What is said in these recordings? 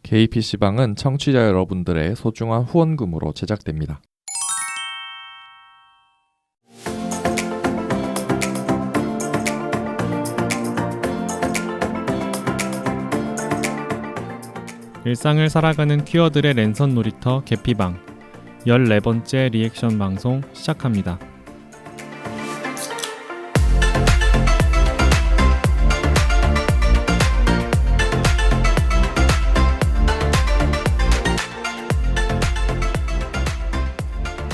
KPC방은 청취자 여러분들의 소중한 후원금으로 제작됩니다. 일상을 살아가는 퀴어들의 랜선 놀이터 개피방 14번째 리액션 방송 시작합니다.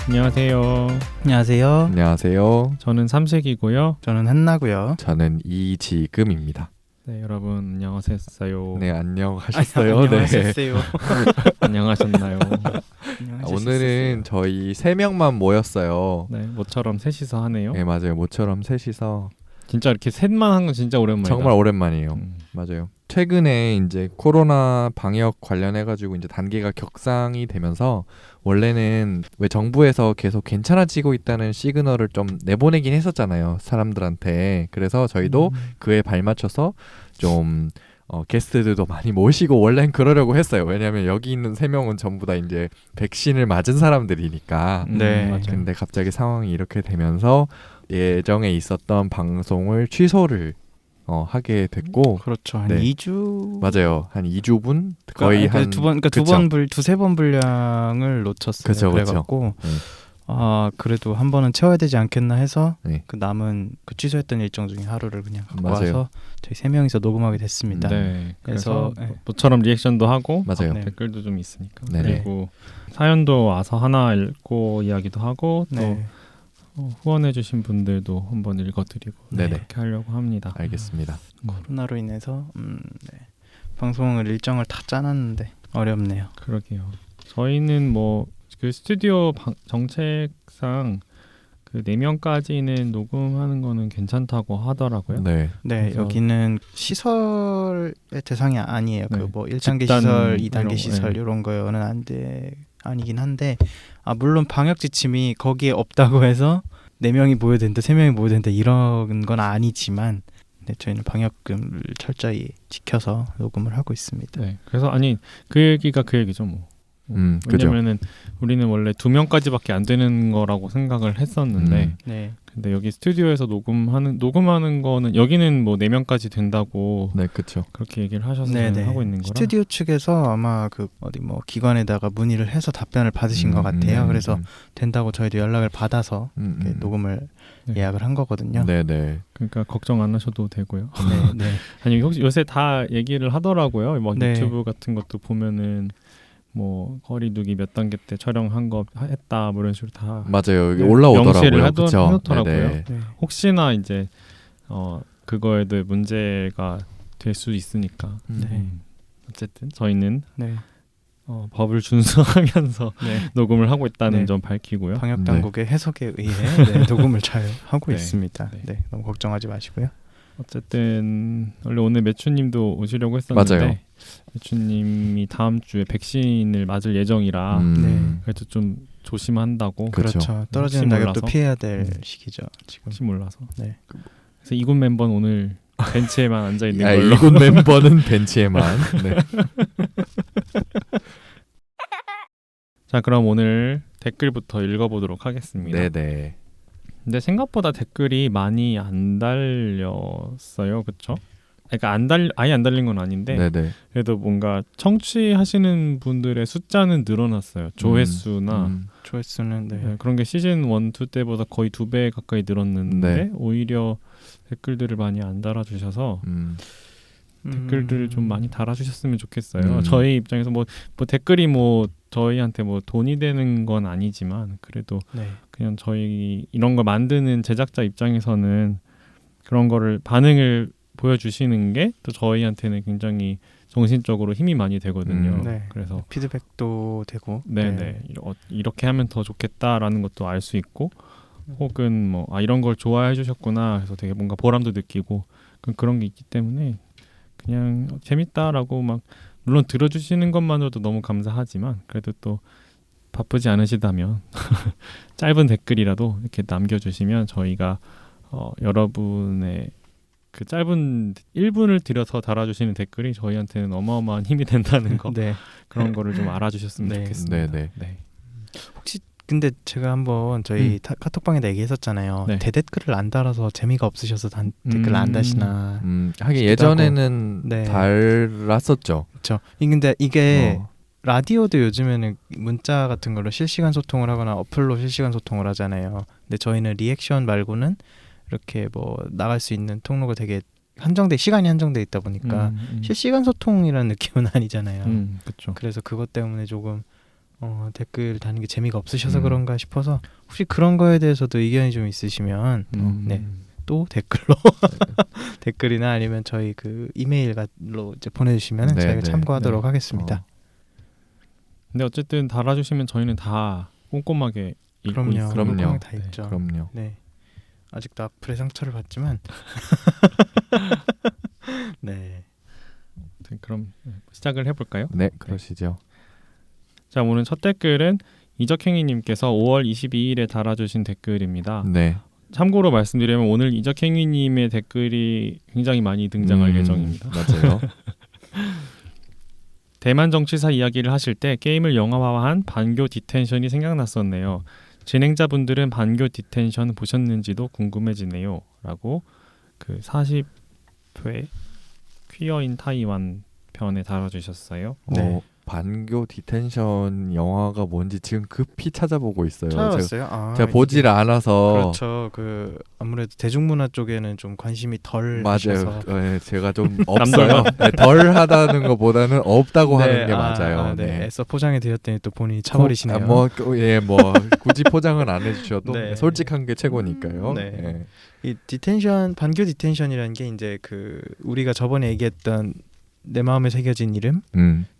안녕하세요. 안녕하세요. 안녕하세요. 저는 삼색이고요. 저는 한나고요. 저는 이지금입니다. 네, 여러분 안녕하셨어요. 네, 안녕하셨어요. 안녕하셨어요. 안녕하셨나요? 오늘은 저희 3명만 모였어요. 네, 모처럼 셋이서 하네요. 네, 맞아요. 모처럼 셋이서 진짜 이렇게 셋만 한 건 진짜 오랜만이다. 정말 오랜만이에요. 맞아요. 최근에 이제 코로나 방역 관련해가지고 이제 단계가 격상이 되면서 원래는 왜 정부에서 계속 괜찮아지고 있다는 시그널을 좀 내보내긴 했었잖아요, 사람들한테. 그래서 저희도 그에 발맞춰서 좀 게스트들도 많이 모시고 원래는 그러려고 했어요. 왜냐하면 여기 있는 3명은 전부 다 이제 백신을 맞은 사람들이니까. 네. 맞아요. 근데 갑자기 상황이 이렇게 되면서 예정에 있었던 방송을 취소를 하게 됐고. 그렇죠. 한 네. 2주 맞아요. 한 2주분 거의 한 두세 번 분량을 놓쳤어요. 그쵸. 그래갖고 네. 그래도 한 번은 채워야 되지 않겠나 해서 네. 그 남은 그 취소했던 일정 중에 하루를 그냥 갖고 맞아요. 와서 저희 3명이서 녹음하게 됐습니다. 네. 그래서 그래서 모처럼 리액션도 하고 맞아요. 네. 댓글도 좀 있으니까. 네네. 그리고 사연도 와서 하나 읽고 이야기도 하고 또 네. 후원해주신 분들도 한번 읽어드리고 네네. 그렇게 하려고 합니다. 알겠습니다. 코로나로 인해서 네. 방송을 일정을 다 짜놨는데 어렵네요. 그러게요. 저희는 뭐 그 스튜디오 정책상 그 4명까지는 녹음하는 거는 괜찮다고 하더라고요. 네. 네, 그래서- 여기는 시설의 대상이 아니에요. 네. 그 뭐 1단계 집단 시설, 이런 2단계 거, 시설 네. 이런 거는 아니긴 한데 물론 방역 지침이 거기에 없다고 해서 4명이 모여야 된다, 3명이 모여야 된다 이런 건 아니지만 네, 저희는 방역을 철저히 지켜서 녹음을 하고 있습니다. 네. 그래서 아니 그 얘기가 그 얘기죠 뭐. 그죠. 왜냐면은 우리는 원래 2명까지밖에 안 되는 거라고 생각을 했었는데 네. 근데 여기 스튜디오에서 녹음하는 거는 여기는 뭐 4명까지 된다고 네, 그렇죠. 그렇게 얘기를 하셔서 네네. 하고 있는 거라. 스튜디오 측에서 아마 그 어디 뭐 기관에다가 문의를 해서 답변을 받으신 것 같아요. 그래서 된다고 저희도 연락을 받아서 이렇게 녹음을 네. 예약을 한 거거든요. 네네. 그러니까 걱정 안 하셔도 되고요. 네. 아니 혹시 요새 다 얘기를 하더라고요. 뭐 네. 유튜브 같은 것도 보면은 뭐 거리두기 몇 단계 때 촬영한 거 했다 뭐 이런 식으로 다 맞아요. 여기 네, 올라오더라고요. 명시를 그쵸? 해놓더라고요. 네네. 네. 혹시나 이제 그거에도 문제가 될 수 있으니까. 네. 어쨌든 저희는 네. 법을 준수하면서 네. 녹음을 하고 있다는 네. 점 밝히고요. 방역 당국의 해석에 의해 네, 녹음을 잘 하고 네. 있습니다. 네. 네. 너무 걱정하지 마시고요. 어쨌든 원래 오늘 매추님도 오시려고 했었는데 맞아요. 매추님이 다음 주에 백신을 맞을 예정이라 네. 그래도 좀 조심한다고. 그렇죠. 그렇죠. 떨어지는 혹시 낙엽도 몰라서? 피해야 될 시기죠. 지금. 혹시 몰라서. 네. 그래서 이군 멤버는 오늘 벤치에만 앉아 있는 아, 걸로. 이곳 멤버는 벤치에만. 네. 자, 그럼 오늘 댓글부터 읽어보도록 하겠습니다. 네네. 근데 생각보다 댓글이 많이 안 달렸어요, 그렇죠? 그러니까 아예 안 달린 건 아닌데 네네. 그래도 뭔가 청취하시는 분들의 숫자는 늘어났어요. 조회수나 조회수는 네. 네, 그런 게 시즌 1, 2 때보다 거의 2배 가까이 늘었는데 네. 오히려 댓글들을 많이 안 달아주셔서 댓글들을 좀 많이 달아주셨으면 좋겠어요. 저희 입장에서 뭐 댓글이 뭐 저희한테 뭐 돈이 되는 건 아니지만 그래도 네. 그냥 저희 이런 거 만드는 제작자 입장에서는 그런 거를 반응을 보여주시는 게 또 저희한테는 굉장히 정신적으로 힘이 많이 되거든요. 네. 그래서 피드백도 되고 네네 이렇게 하면 더 좋겠다라는 것도 알 수 있고 혹은 뭐 이런 걸 좋아해 주셨구나 해서 되게 뭔가 보람도 느끼고 그런 게 있기 때문에 그냥 재밌다라고 막 물론 들어주시는 것만으로도 너무 감사하지만 그래도 또 바쁘지 않으시다면 짧은 댓글이라도 이렇게 남겨주시면 저희가 여러분의 그 짧은 1분을 들여서 달아주시는 댓글이 저희한테는 어마어마한 힘이 된다는 거 네. 그런 거를 좀 알아주셨으면 네. 좋겠습니다. 네, 네. 혹시 근데 제가 한번 저희 카톡방에다 얘기했었잖아요. 네. 대댓글을 안 달아서 재미가 없으셔서 댓글 안 다시나. 하긴 싶기도 예전에는 하고. 네. 달랐었죠. 그렇죠. 근데 이게 어. 라디오도 요즘에는 문자 같은 걸로 실시간 소통을 하거나 어플로 실시간 소통을 하잖아요. 근데 저희는 리액션 말고는 이렇게 뭐 나갈 수 있는 통로가 되게 시간이 한정돼 있다 보니까 실시간 소통이라는 느낌은 아니잖아요. 그렇죠. 그래서 그것 때문에 조금 댓글 다는 게 재미가 없으셔서 그런가 싶어서 혹시 그런 거에 대해서도 의견이 좀 있으시면 네. 또 댓글로 댓글이나 아니면 저희 그 이메일로 이제 보내주시면 네, 저희가 네. 참고하도록 하겠습니다. 근데 어쨌든 달아주시면 저희는 다 꼼꼼하게 읽고 그럼요. 있어요. 그럼요. 꼼꼼하게 다 있죠. 그럼요. 네. 아직도 악플의 상처를 받지만 네. 그럼 시작을 해볼까요? 네, 그러시죠. 자, 오늘 첫 댓글은 이적행위님께서 5월 22일에 달아주신 댓글입니다. 네. 참고로 말씀드리면 오늘 이적행위님의 댓글이 굉장히 많이 등장할 예정입니다. 맞아요. 대만 정치사 이야기를 하실 때 게임을 영화화한 반교 디텐션이 생각났었네요. 진행자분들은 반교 디텐션 보셨는지도 궁금해지네요. 라고 그 40회 퀴어인 타이완 편에 달아주셨어요. 네. 반교 디텐션 영화가 뭔지 지금 급히 찾아보고 있어요. 찾아봤어요? 제가 보질 않아서. 그렇죠. 그 아무래도 대중문화 쪽에는 좀 관심이 덜 맞아요. 하셔서. 네, 제가 좀 없어요. 네, 덜 하다는 것보다는 없다고 하는 게 맞아요. 네. 네. 애써 포장해 드렸더니 또 본인이 차버리시네요. 뭐 굳이 포장은 안 해주셔도 네. 솔직한 게 최고니까요. 네. 네. 이 반교 디텐션이라는 게 이제 그 우리가 저번에 얘기했던 내 마음에 새겨진 이름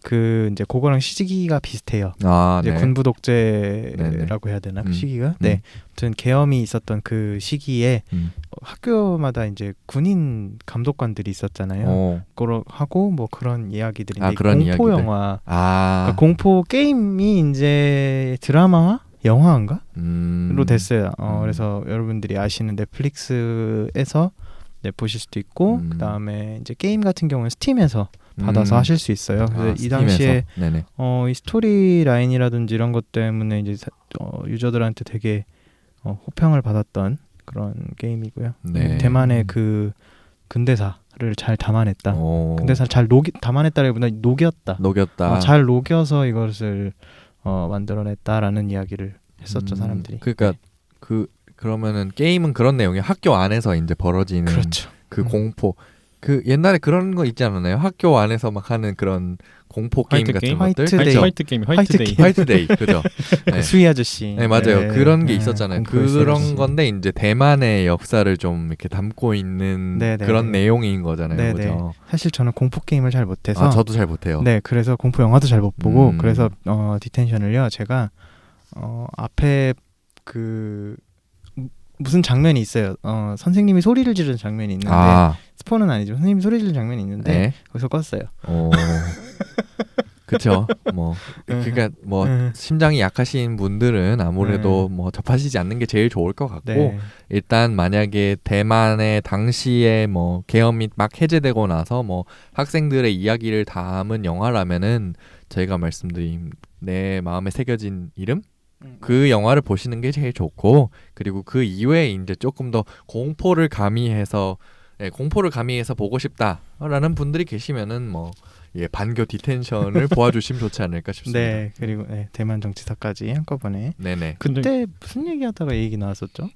그 이제 그거랑 시기가 비슷해요. 이제 네. 군부 독재라고 해야 되나 그 시기가? 네. 아무튼 계엄이 있었던 그 시기에 학교마다 이제 군인 감독관들이 있었잖아요. 그걸 하고 뭐 그런 이야기들인데 그런 공포 이야기들. 영화, 그러니까 공포 게임이 이제 드라마와 영화인가? 로 됐어요. 그래서 여러분들이 아시는 넷플릭스에서 보실 수도 있고 그 다음에 이제 게임 같은 경우는 스팀에서 받아서 하실 수 있어요. 그래서 이 당시에 이 스토리 라인이라든지 이런 것 때문에 이제 유저들한테 되게 호평을 받았던 그런 게임이고요. 네. 대만의 그 근대사를 잘 담아냈다. 근대사를 잘 담아냈다기보다 녹였다. 잘 녹여서 이것을 만들어냈다라는 이야기를 했었죠, 사람들이. 그러니까 그러면은 게임은 그런 내용이 학교 안에서 이제 벌어지는 그렇죠. 그 공포. 그 옛날에 그런 거 있지 않았나요? 학교 안에서 막 하는 그런 공포 게임 같은 것들. 화이트데이. 그죠? 네. 수희 아저씨. 네, 맞아요. 네. 그런 게 있었잖아요. 그런 아저씨. 건데 이제 대만의 역사를 좀 이렇게 담고 있는 그런 내용인 거잖아요. 그죠? 사실 저는 공포 게임을 잘 못해서 저도 잘 못해요. 네, 그래서 공포 영화도 잘 못 보고 그래서 디텐션을요. 제가 앞에 그 무슨 장면이 있어요. 선생님이 소리를 지르는 장면이 있는데 스포는 아니지만 선생님이 소리 지르는 장면이 있는데 네. 거기서 껐어요. 그렇죠. 뭐 그러니까 뭐 심장이 약하신 분들은 아무래도 뭐 접하시지 않는 게 제일 좋을 것 같고 일단 만약에 대만의 당시에 뭐 계엄이 막 해제되고 나서 뭐 학생들의 이야기를 담은 영화라면은 저희가 말씀드린 내 마음에 새겨진 이름 그 영화를 보시는 게 제일 좋고 그리고 그 이외에 이제 조금 더 공포를 가미해서 보고 싶다라는 분들이 계시면은 뭐 반교 디텐션을 보아주시면 좋지 않을까 싶습니다. 네, 그리고 대만 정치사까지 한꺼번에. 네네. 그때 무슨 얘기하다가 얘기 나왔었죠?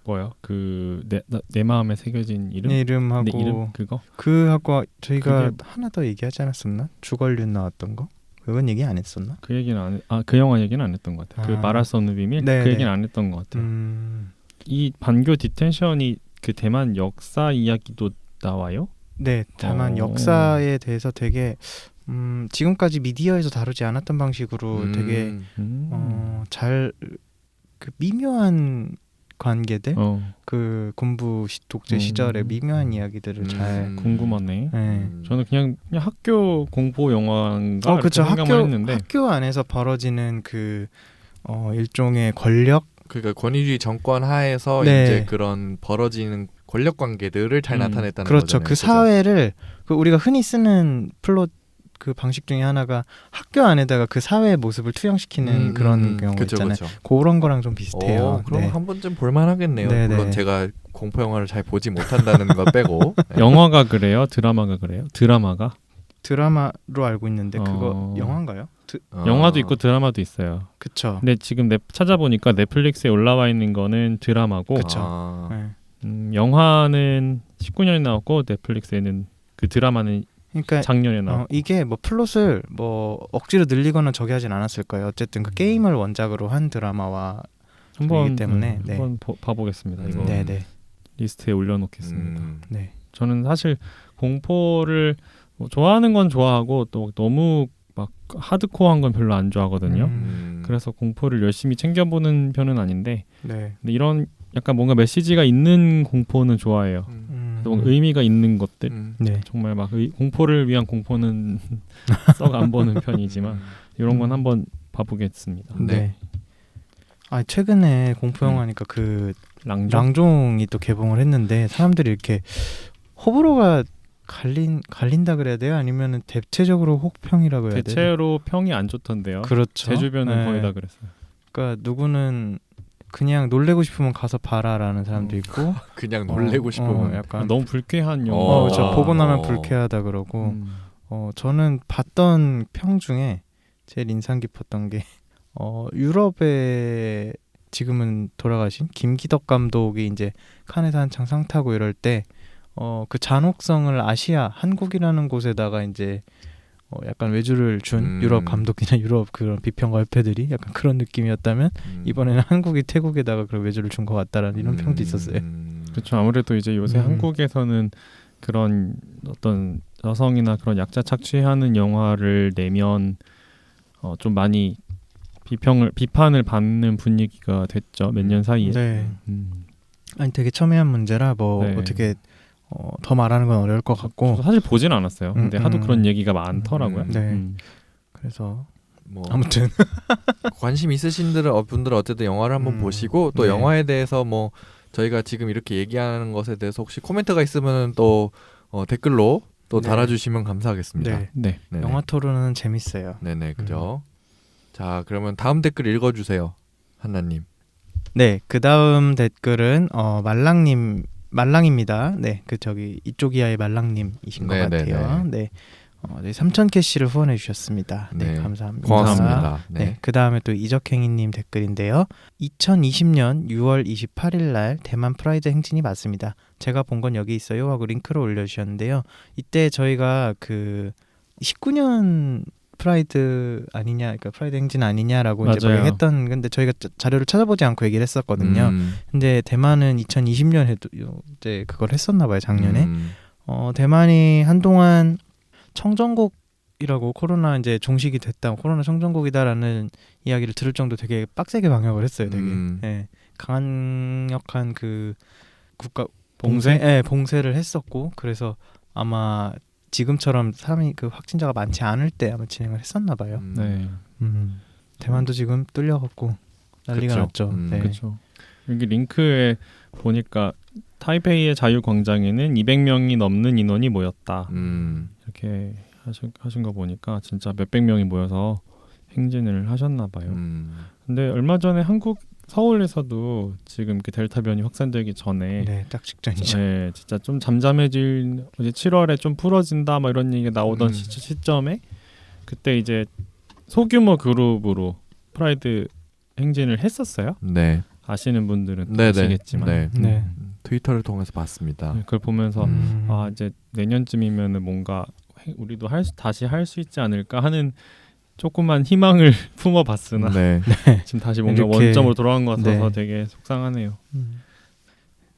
뭐요? 그 내 마음에 새겨진 이름? 이름하고 이름 그거? 그하고 저희가 하나 더 얘기하지 않았었나? 주걸륜 나왔던 거? 그건 얘기 안 했었나? 그 얘기는 그 영화 얘기는 안 했던 것 같아요. 그 말할 수 없는 비밀? 그 얘기는 안 했던 것 같아요. 이 반교 디텐션이 그 대만 역사 이야기도 나와요? 네, 다만 역사에 대해서 되게 지금까지 미디어에서 다루지 않았던 방식으로 되게 잘 그 미묘한 관계들, 그 군부 독재 시절의 미묘한 이야기들을 잘 궁금하네. 저는 그냥 학교 공포 영화인가 그렇죠. 생각만 했는데 학교 안에서 벌어지는 그 일종의 권력, 그러니까 권위주의 정권 하에서 이제 그런 벌어지는 권력 관계들을 잘 나타냈다는 그렇죠. 거잖아요. 그 사회를 그 우리가 흔히 쓰는 플롯 그 방식 중에 하나가 학교 안에다가 그 사회의 모습을 투영시키는 그런 경우가 그쵸, 있잖아요. 그쵸. 그런 거랑 좀 비슷해요. 그럼 네. 한 번쯤 볼만하겠네요. 네, 물론 네. 제가 공포 영화를 잘 보지 못한다는 거 빼고. 네. 영화가 그래요? 드라마가 그래요? 드라마가? 드라마로 알고 있는데 그거 어. 영화인가요? 영화도 있고 드라마도 있어요. 그쵸. 근데 지금 찾아보니까 넷플릭스에 올라와 있는 거는 드라마고 그쵸. 아, 네. 영화는 19년에 나왔고 넷플릭스에는 그 드라마는 그러니까 작년에 나왔고. 이게 뭐 플롯을 뭐 억지로 늘리거나 저기 하진 않았을 거예요. 어쨌든 그 게임을 원작으로 한 드라마와 한번 때문에, 네. 한번 봐보겠습니다. 이거 네네. 리스트에 올려놓겠습니다. 네. 저는 사실 공포를 뭐 좋아하는 건 좋아하고 또 너무 막 하드코어한 건 별로 안 좋아하거든요. 그래서 공포를 열심히 챙겨보는 편은 아닌데 네. 근데 이런 약간 뭔가 메시지가 있는 공포는 좋아해요. 뭔가 의미가 있는 것들. 네. 정말 막 공포를 위한 공포는 썩 안 보는 편이지만 이런 건 한번 봐보겠습니다. 네. 아 최근에 공포 영화니까 그 랑종이 또 개봉을 했는데 사람들이 이렇게 호불호가 갈린다 그래야 돼요? 아니면은 대체적으로 혹평이라고 해야 돼요? 대체로 평이 안 좋던데요. 그렇죠. 제 주변은 네. 거의 다 그랬어요. 그러니까 누구는 그냥 놀래고 싶으면 가서 봐라라는 사람도 있고 그냥 놀래고 싶으면 약간 너무 불쾌한 영화. 그렇죠. 보고 나면 불쾌하다 그러고 저는 봤던 평 중에 제일 인상 깊었던 게 유럽에 지금은 돌아가신 김기덕 감독이 이제 칸에서 한창 상 타고 이럴 때 그 잔혹성을 아시아 한국이라는 곳에다가 이제 약간 외주를 준 유럽 감독이나 유럽 그런 비평가 협회들이 약간 그런 느낌이었다면 이번에는 한국이 태국에다가 그런 외주를 준 것 같다라는 이런 평도 있었어요. 그렇죠. 아무래도 이제 요새 한국에서는 그런 어떤 여성이나 그런 약자 착취하는 영화를 내면 좀 많이 비판을 받는 분위기가 됐죠. 몇 년 사이에. 네. 아니 되게 첨예한 문제라 뭐 네. 어떻게 더 말하는 건 어려울 것 같고 사실 보진 않았어요. 근데 하도 그런 얘기가 많더라고요. 네. 그래서 뭐 아무튼 관심 있으신 분들은 어쨌든 영화를 한번 보시고 또 네. 영화에 대해서 뭐 저희가 지금 이렇게 얘기하는 것에 대해서 혹시 코멘트가 있으면 또 댓글로 또 네. 달아주시면 감사하겠습니다. 네. 네. 네네. 영화 토론은 재밌어요. 네네 그죠. 자 그러면 다음 댓글 읽어주세요, 한나님. 네, 그 다음 댓글은 말랑입니다. 네, 그 저기 이쪽 이하의 말랑님이신 것 같아요. 네, 3,000캐시를 후원해 주셨습니다. 네, 네. 감사합니다. 고맙습니다. 네, 그 다음에 또 이적행이님 댓글인데요. 2020년 6월 28일 날 대만 프라이드 행진이 맞습니다. 제가 본 건 여기 있어요 하고 링크를 올려주셨는데요. 이때 저희가 그 19년 프라이드 아니냐, 그러니까 프라이드 행진 아니냐라고 이제 맞아요. 했던 건데 저희가 자료를 찾아보지 않고 얘기를 했었거든요. 근데 대만은 2020년에도 이제 그걸 했었나 봐요, 작년에. 대만이 한동안 청정국이라고 코로나 이제 종식이 됐다, 코로나 청정국이다라는 이야기를 들을 정도 되게 빡세게 방역을 했어요, 되게. 네, 강력한 그 국가 봉쇄? 네, 봉쇄를 했었고, 그래서 아마 지금처럼 사람이 그 확진자가 많지 않을 때 아마 진행을 했었나 봐요. 네. 대만도 지금 뚫려갖고 난리가 났죠. 네. 그렇죠. 여기 링크에 보니까 타이베이의 자유광장에는 200명이 넘는 인원이 모였다. 이렇게 하신 거 보니까 진짜 몇백 명이 모여서 행진을 하셨나 봐요. 근데 얼마 전에 한국 서울에서도 지금 그 델타 변이 확산되기 전에 네, 딱 직전이죠. 네, 진짜 좀 잠잠해질 이제 7월에 좀 풀어진다 막 이런 얘기가 나오던 시점에 그때 이제 소규모 그룹으로 프라이드 행진을 했었어요. 네. 아시는 분들은 네네. 아시겠지만 네. 네. 트위터를 통해서 봤습니다. 네, 그걸 보면서 이제 내년쯤이면은 뭔가 우리도 다시 할 수 있지 않을까 하는 조그만 희망을 품어봤으나 네. 지금 다시 뭔가 이렇게, 원점으로 돌아간 것 같아서 네. 되게 속상하네요.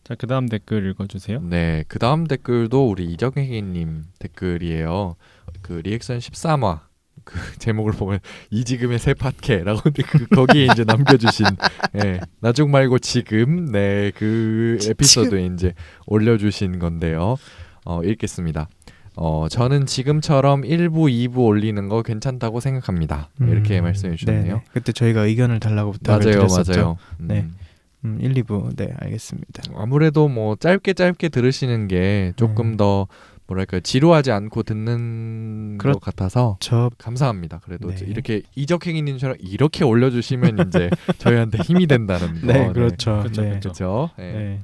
자, 그 다음 댓글 읽어주세요. 네, 그 다음 댓글도 우리 이정혜님 댓글이에요. 그 리액션 13화 그 제목을 보면 이지금의 새 팟캐라고 거기에 이제 남겨주신 나중 말고 지금 그 에피소드에 이제 올려주신 건데요. 읽겠습니다. 저는 지금처럼 1부, 2부 올리는 거 괜찮다고 생각합니다. 이렇게 말씀해 주셨네요. 그때 저희가 의견을 달라고 부탁을 드렸었죠. 맞아요. 네. 1, 2부 네 알겠습니다. 아무래도 뭐 짧게 들으시는 게 조금 더 뭐랄까 지루하지 않고 듣는 것 같아서 저 감사합니다. 그래도 네. 이렇게 이적행위님처럼 이렇게 올려주시면 이제 저희한테 힘이 된다는 거. 네, 그렇죠. 그렇죠, 네. 그렇죠. 그렇죠. 네. 네.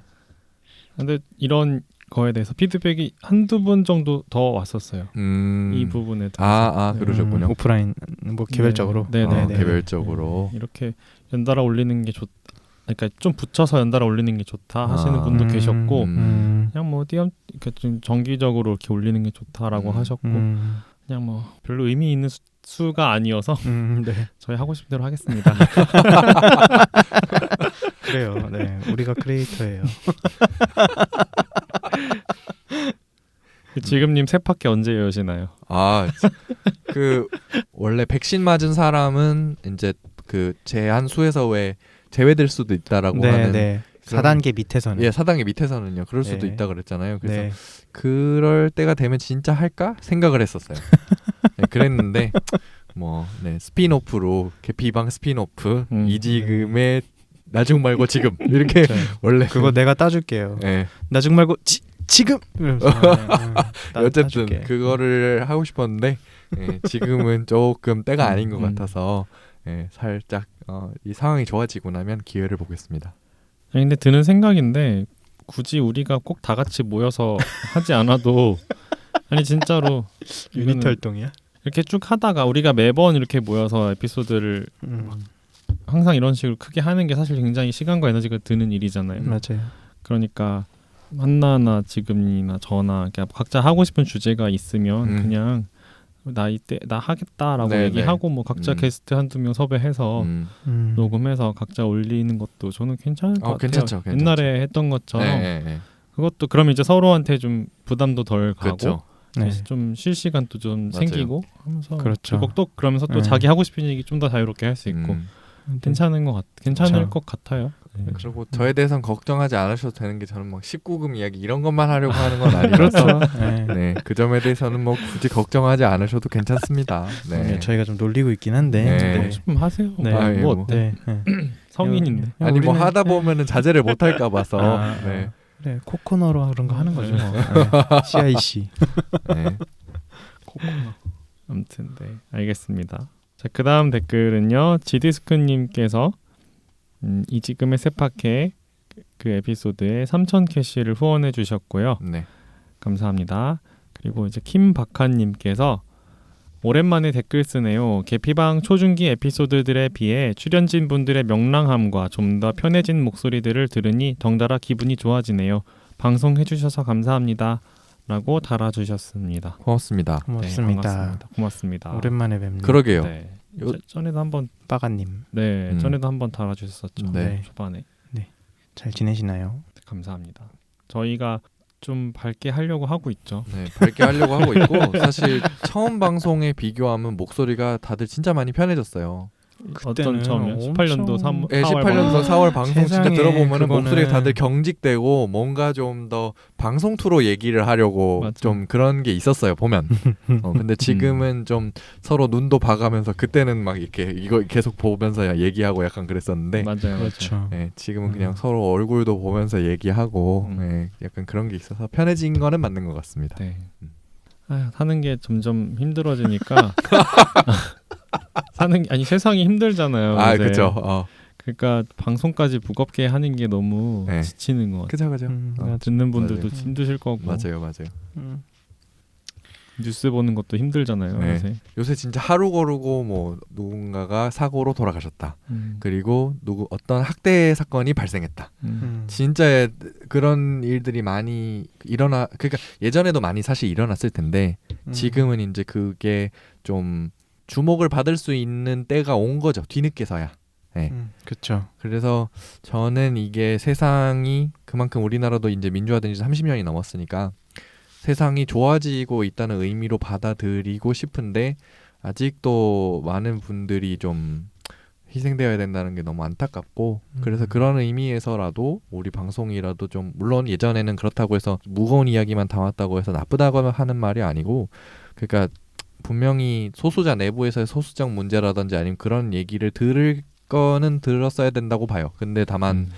근데 이런 거에 대해서 피드백이 한두 분 정도 더 왔었어요. 이 부분에 대해서. 그러셨군요. 오프라인 뭐 개별적으로. 네, 네, 네. 개별적으로. 이렇게 연달아 올리는 게 그러니까 좀 붙여서 연달아 올리는 게 좋다 하시는 분도 계셨고 그냥 뭐 이렇게 좀 정기적으로 이렇게 올리는 게 좋다라고 하셨고 그냥 뭐 별로 의미 있는 수가 아니어서 네. 저희 하고 싶은 대로 하겠습니다. 그래요. 네. 우리가 크리에이터예요. 지금님 세파께 언제 여시나요? 그 원래 백신 맞은 사람은 이제 그 제한 수에서 왜 제외될 수도 있다라고 하는 네. 4단계 밑에서는. 4단계 밑에서는요. 그럴 수도 네. 있다 그랬잖아요. 그래서 네. 그럴 때가 되면 진짜 할까 생각을 했었어요. 네, 그랬는데 뭐 스피노프로 개피방 스피노프 이지금의 나중 말고 지금 이렇게 원래 그거 내가 따줄게요. 네. 나중 말고 지금. 어쨌든 그거를 하고 싶었는데 지금은 조금 때가 아닌 것 같아서 살짝 이 상황이 좋아지고 나면 기회를 보겠습니다. 근데 드는 생각인데 굳이 우리가 꼭 다 같이 모여서 하지 않아도 아니 진짜로 유니트 활동이야? 이렇게 쭉 하다가 우리가 매번 이렇게 모여서 에피소드를 항상 이런 식으로 크게 하는 게 사실 굉장히 시간과 에너지가 드는 일이잖아요. 맞아요. 그러니까 한나나 지금이나 저나 각자 하고 싶은 주제가 있으면 그냥 나 이때 나 하겠다라고 네네. 얘기하고 뭐 각자 게스트 한두 명 섭외해서 녹음해서 각자 올리는 것도 저는 괜찮을 것 같아요. 괜찮죠. 옛날에 했던 것처럼 네. 그것도 그러면 이제 서로한테 좀 부담도 덜 가고 그렇죠. 네. 좀 쉴 시간도 좀 맞아요. 생기고 하면서 그렇죠. 그리고 또 그러면서 또 자기 하고 싶은 얘기 좀 더 자유롭게 할 수 있고 괜찮을 그렇죠. 것 같아요. 그리고 저에 대해서는 걱정하지 않으셔도 되는 게 저는 막 19금 이야기 이런 것만 하려고 하는 건 아니라서 그 점에 대해서는 뭐 굳이 걱정하지 않으셔도 괜찮습니다. 네. 저희가 좀 놀리고 있긴 한데 네. 좀 하세요. 네. 뭐 어때? 성인인데. 아니 뭐 하다 보면은 자제를 못 할까 봐서 그래 코코너로 그런 거 하는 거죠. CIC. 네. 코코너. 아무튼 알겠습니다. 자, 그다음 댓글은요. 지디스크님께서 이지금의 세파케 그 에피소드에 3,000 캐시를 후원해 주셨고요. 네. 감사합니다. 그리고 이제 김박하님께서 오랜만에 댓글 쓰네요. 개피방 초중기 에피소드들에 비해 출연진 분들의 명랑함과 좀 더 편해진 목소리들을 들으니 덩달아 기분이 좋아지네요. 방송해 주셔서 감사합니다. 라고 달아주셨습니다. 고맙습니다. 고맙습니다. 고맙습니다. 오랜만에 뵙네요. 그러게요. 전에도 한번 빠가님. 전에도 한번 달아주셨었죠. 네. 초반에. 잘 지내시나요? 감사합니다. 저희가 좀 밝게 하려고 하고 있죠. 네, 밝게 하려고 하고 있고 사실 처음 방송에 비교하면 목소리가 다들 진짜 많이 편해졌어요. 어떤 점이요? 18년도 3, 네, 4월 18년도 4월 방송 진짜 세상에, 들어보면 그거는- 목소리가 다들 경직되고 뭔가 좀 더 방송 투로 얘기를 하려고 맞죠. 좀 그런 게 있었어요 보면. 근데 지금은 좀 서로 눈도 봐가면서 그때는 막 이렇게 이거 계속 보면서 얘기하고 약간 그랬었는데 맞아요. 그렇죠. 네, 지금은 그냥 서로 얼굴도 보면서 얘기하고 네, 약간 그런 게 있어서 편해진 거는 맞는 것 같습니다. 네. 사는 게 점점 힘들어지니까 세상이 힘들잖아요. 요새. 그렇죠. 그러니까 방송까지 무겁게 하는 게 너무 네. 지치는 것 같아요. 그죠. 듣는 분들도 맞아요. 힘드실 거고. 맞아요. 뉴스 보는 것도 힘들잖아요. 네. 요새. 진짜 하루 거르고 뭐 누군가가 사고로 돌아가셨다. 그리고 어떤 학대 사건이 발생했다. 진짜 그런 일들이 많이 그러니까 예전에도 많이 사실 일어났을 텐데 지금은 이제 그게 좀 주목을 받을 수 있는 때가 온 거죠. 뒤늦게서야. 네. 그렇죠. 그래서 저는 이게 세상이 그만큼 우리나라도 이제 민주화된 지 30년이 넘었으니까 세상이 좋아지고 있다는 의미로 받아들이고 싶은데 아직도 많은 분들이 좀 희생되어야 된다는 게 너무 안타깝고 그래서 그런 의미에서라도 우리 방송이라도 좀 물론 예전에는 그렇다고 해서 무거운 이야기만 담았다고 해서 나쁘다고 하는 말이 아니고 그러니까 분명히 소수자 내부에서의 소수적 문제라든지 아니면 그런 얘기를 들을 거는 들었어야 된다고 봐요. 근데 다만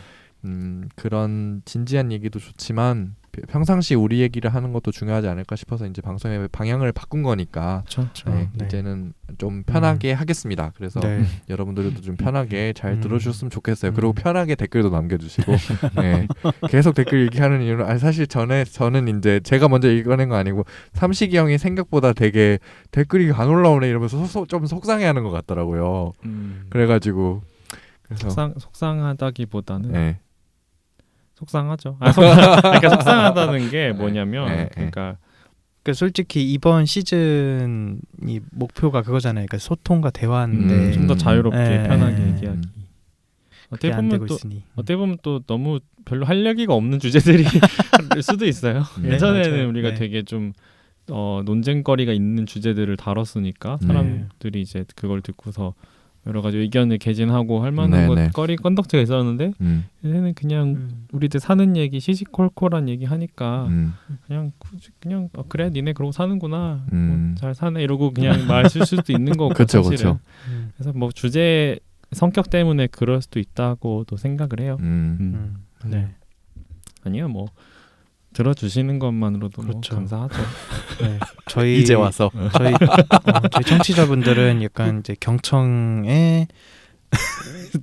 그런 진지한 얘기도 좋지만 평상시 우리 얘기를 하는 것도 중요하지 않을까 싶어서 이제 방송의 방향을 바꾼 거니까 그렇죠. 네, 네. 이제는 좀 편하게 하겠습니다. 그래서 네. 여러분들도 좀 편하게 잘 들어주셨으면 좋겠어요. 그리고 음. 편하게 댓글도 남겨주시고 네. 계속 댓글 얘기하는 이유는 사실 저는 이제 제가 먼저 읽어낸 거 아니고 삼식이 형이 생각보다 되게 댓글이 안 올라오네 이러면서 좀 속상해하는 것 같더라고요. 그래가지고 그래서 속상하다기보다는 네. 속상하죠. 그러니까 속상하다는 게 뭐냐면 네, 네. 그러니까 솔직히 이번 시즌이 목표가 그거잖아요. 그러니까 소통과 대화인데 좀 더 자유롭게 네. 편하게 네. 얘기하기. 그게 어떻게 안 되고 보면 또 있으니. 어떻게 보면 또 너무 별로 할 얘기가 없는 주제들이 일 수도 있어요. 네, 예전에는 맞아요. 우리가 네. 되게 좀 논쟁거리가 있는 주제들을 다뤘으니까 네. 사람들이 이제 그걸 듣고서 여러 가지 의견을 개진하고 할 만한 네, 네. 것거리 건덕지가 있었는데 요새는 그냥 우리들 사는 얘기 시시콜콜한 얘기 하니까 그냥 굳이 그냥 그래 니네 그러고 사는구나 뭐 잘 사네 이러고 그냥 말 쓸 수도 있는 거고 그쵸, 사실은. 그쵸. 그래서 뭐 주제 성격 때문에 그럴 수도 있다고도 생각을 해요. 네. 아니요 뭐 들어주시는 것만으로도 뭐 그렇죠. 감사하죠. 네. 저희 이제 와서 저희 청취자분들은 약간 이제 경청에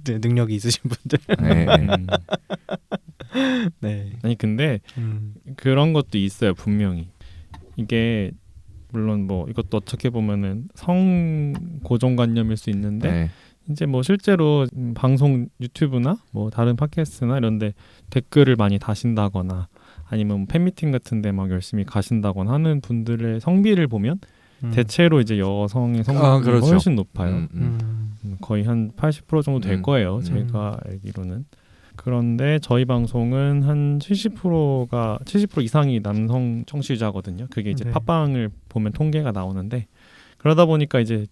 네, 능력이 있으신 분들. 네. 네. 아니 근데 그런 것도 있어요 분명히. 이게 물론 뭐 이것도 어떻게 보면은 성 고정관념일 수 있는데 네. 이제 뭐 실제로 방송 유튜브나 뭐 다른 팟캐스트나 이런데 댓글을 많이 다신다거나 아니면 팬미팅 같은데 막 열심히 가신다거나 하는 분들의 성비를 보면 대체로 이제 여성의 성비가 그렇죠. 훨씬 높아요. 거의 한 80% 정도 될 거예요. 제가 알기로는. 그런데 저희 방송은 한 70% 이상이 남성 청취자거든요. 그게 이제 네. 팟빵을 보면 통계가 나오는데 그러다 보니까 이제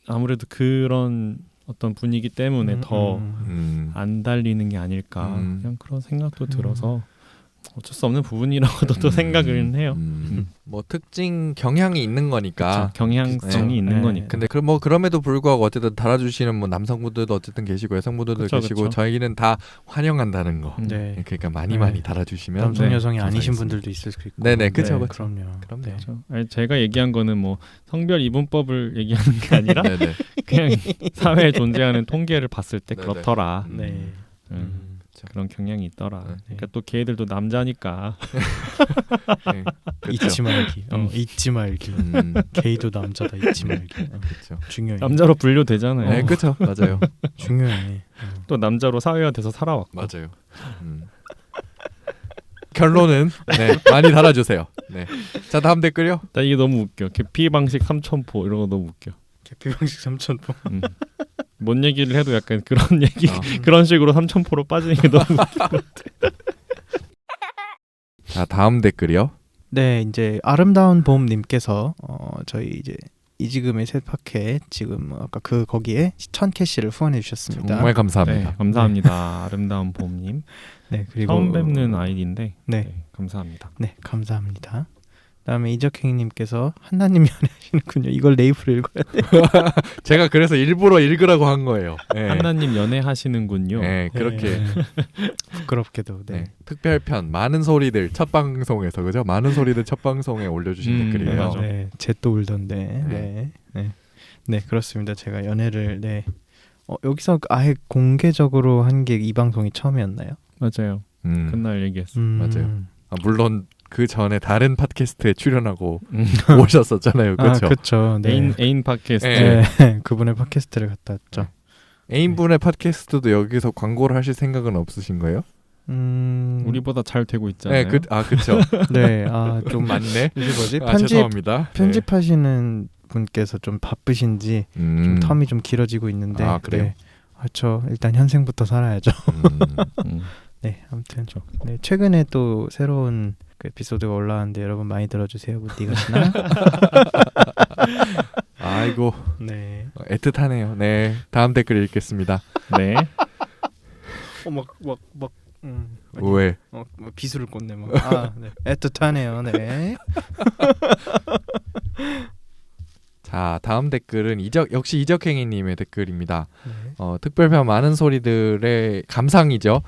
아무래도 그런 어떤 분위기 때문에 더 안 달리는 게 아닐까 그냥 그런 생각도 들어서 어쩔 수 없는 부분이라고도 또 생각을 해요. 뭐 특징 경향이 있는 거니까. 그쵸, 경향성이 네. 있는 네. 거니까. 근데 뭐 그럼에도 불구하고 어쨌든 달아주시는 뭐 남성분들도 어쨌든 계시고 여성분들도 그쵸, 계시고 그쵸. 저희는 다 환영한다는 거. 네. 그러니까 많이 네. 많이 달아주시면 남성 네. 여성이 아니신 감사하겠습니다. 분들도 있을 수 있고. 네네, 그쵸, 네, 그쵸. 그럼요. 그럼요. 네. 그렇죠. 아니, 제가 얘기한 거는 뭐 성별 이분법을 얘기하는 게 아니라 네네. 그냥 사회에 존재하는 통계를 봤을 때 네네. 그렇더라. 네. 그런 경향이 있더라. 네. 그러니까 또 걔들도 남자니까. 네. 잊지 말기. 잊지 말기. 게이도 남자다. 잊지 말기. 그렇죠. 중요해. 남자로 분류되잖아요. 네, 그렇죠. 맞아요. 중요해. 또 남자로 사회화돼서 살아왔고. 맞아요. 결론은 네, 많이 달아주세요. 네. 자, 다음 댓글요. 나 이게 너무 웃겨. 개피 방식 3,000포 이런 거 너무 웃겨. 개피 방식 3,000포. 뭔 얘기를 해도 약간 그런 얘기 그런 식으로 3,000포로 빠지는 게 너무 웃겨. 자, 다음 댓글이요. 네, 이제 아름다운 봄님께서 저희 이제 이지금의 새 파켓 지금 아까 거기에 1,000캐시를 후원해 주셨습니다. 정말 감사합니다. 네, 감사합니다. 아름다운 봄님. 네, 그리고 처음 뵙는 아이디인데 네, 감사합니다. 네, 감사합니다. 그다음에 이적행님께서 한나님 연애하시는군요. 이걸 네이프로 읽어야 돼. 제가 그래서 일부러 읽으라고 한 거예요. 네. 한나님 연애하시는군요. 네, 그렇게 부끄럽게도 네. 네. 특별편 많은 소리들 첫 방송에서 그죠? 많은 소리들 첫 방송에 올려주신 댓글이에요. 맞아. 네, 제 또 울던데. 네. 네, 네, 네, 그렇습니다. 제가 연애를 여기서 아예 공개적으로 한 게 이 방송이 처음이었나요? 맞아요. 그날 얘기했어. 맞아요. 물론 그 전에 다른 팟캐스트에 출연하고 오셨었잖아요, 그렇죠? 그렇죠. 네. 애인 팟캐스트. 네, 그분의 팟캐스트를 갔다 왔죠. 애인분의 팟캐스트도 여기서 광고를 하실 생각은 없으신 거예요? 우리보다 잘 되고 있잖아요. 네, 그렇죠. 네, 좀 맞네. 이게 뭐지? 죄송합니다. 편집하시는 분께서 좀 바쁘신지 좀 텀이 좀 길어지고 있는데. 아, 그래요? 네. 그렇죠. 일단 현생부터 살아야죠. 네, 아무튼 네, 최근에 또 새로운 그 에피소드가 올라왔는데 여러분 많이 들어주세요. 무디가시나. 아이고, 네. 애틋하네요. 네, 다음 댓글 읽겠습니다. 네. 왜? 비수를 꽂네 막. 네. 애틋하네요. 네. 자, 다음 댓글은 역시 이적행이님의 댓글입니다. 네. 특별편 많은 소리들의 감상이죠.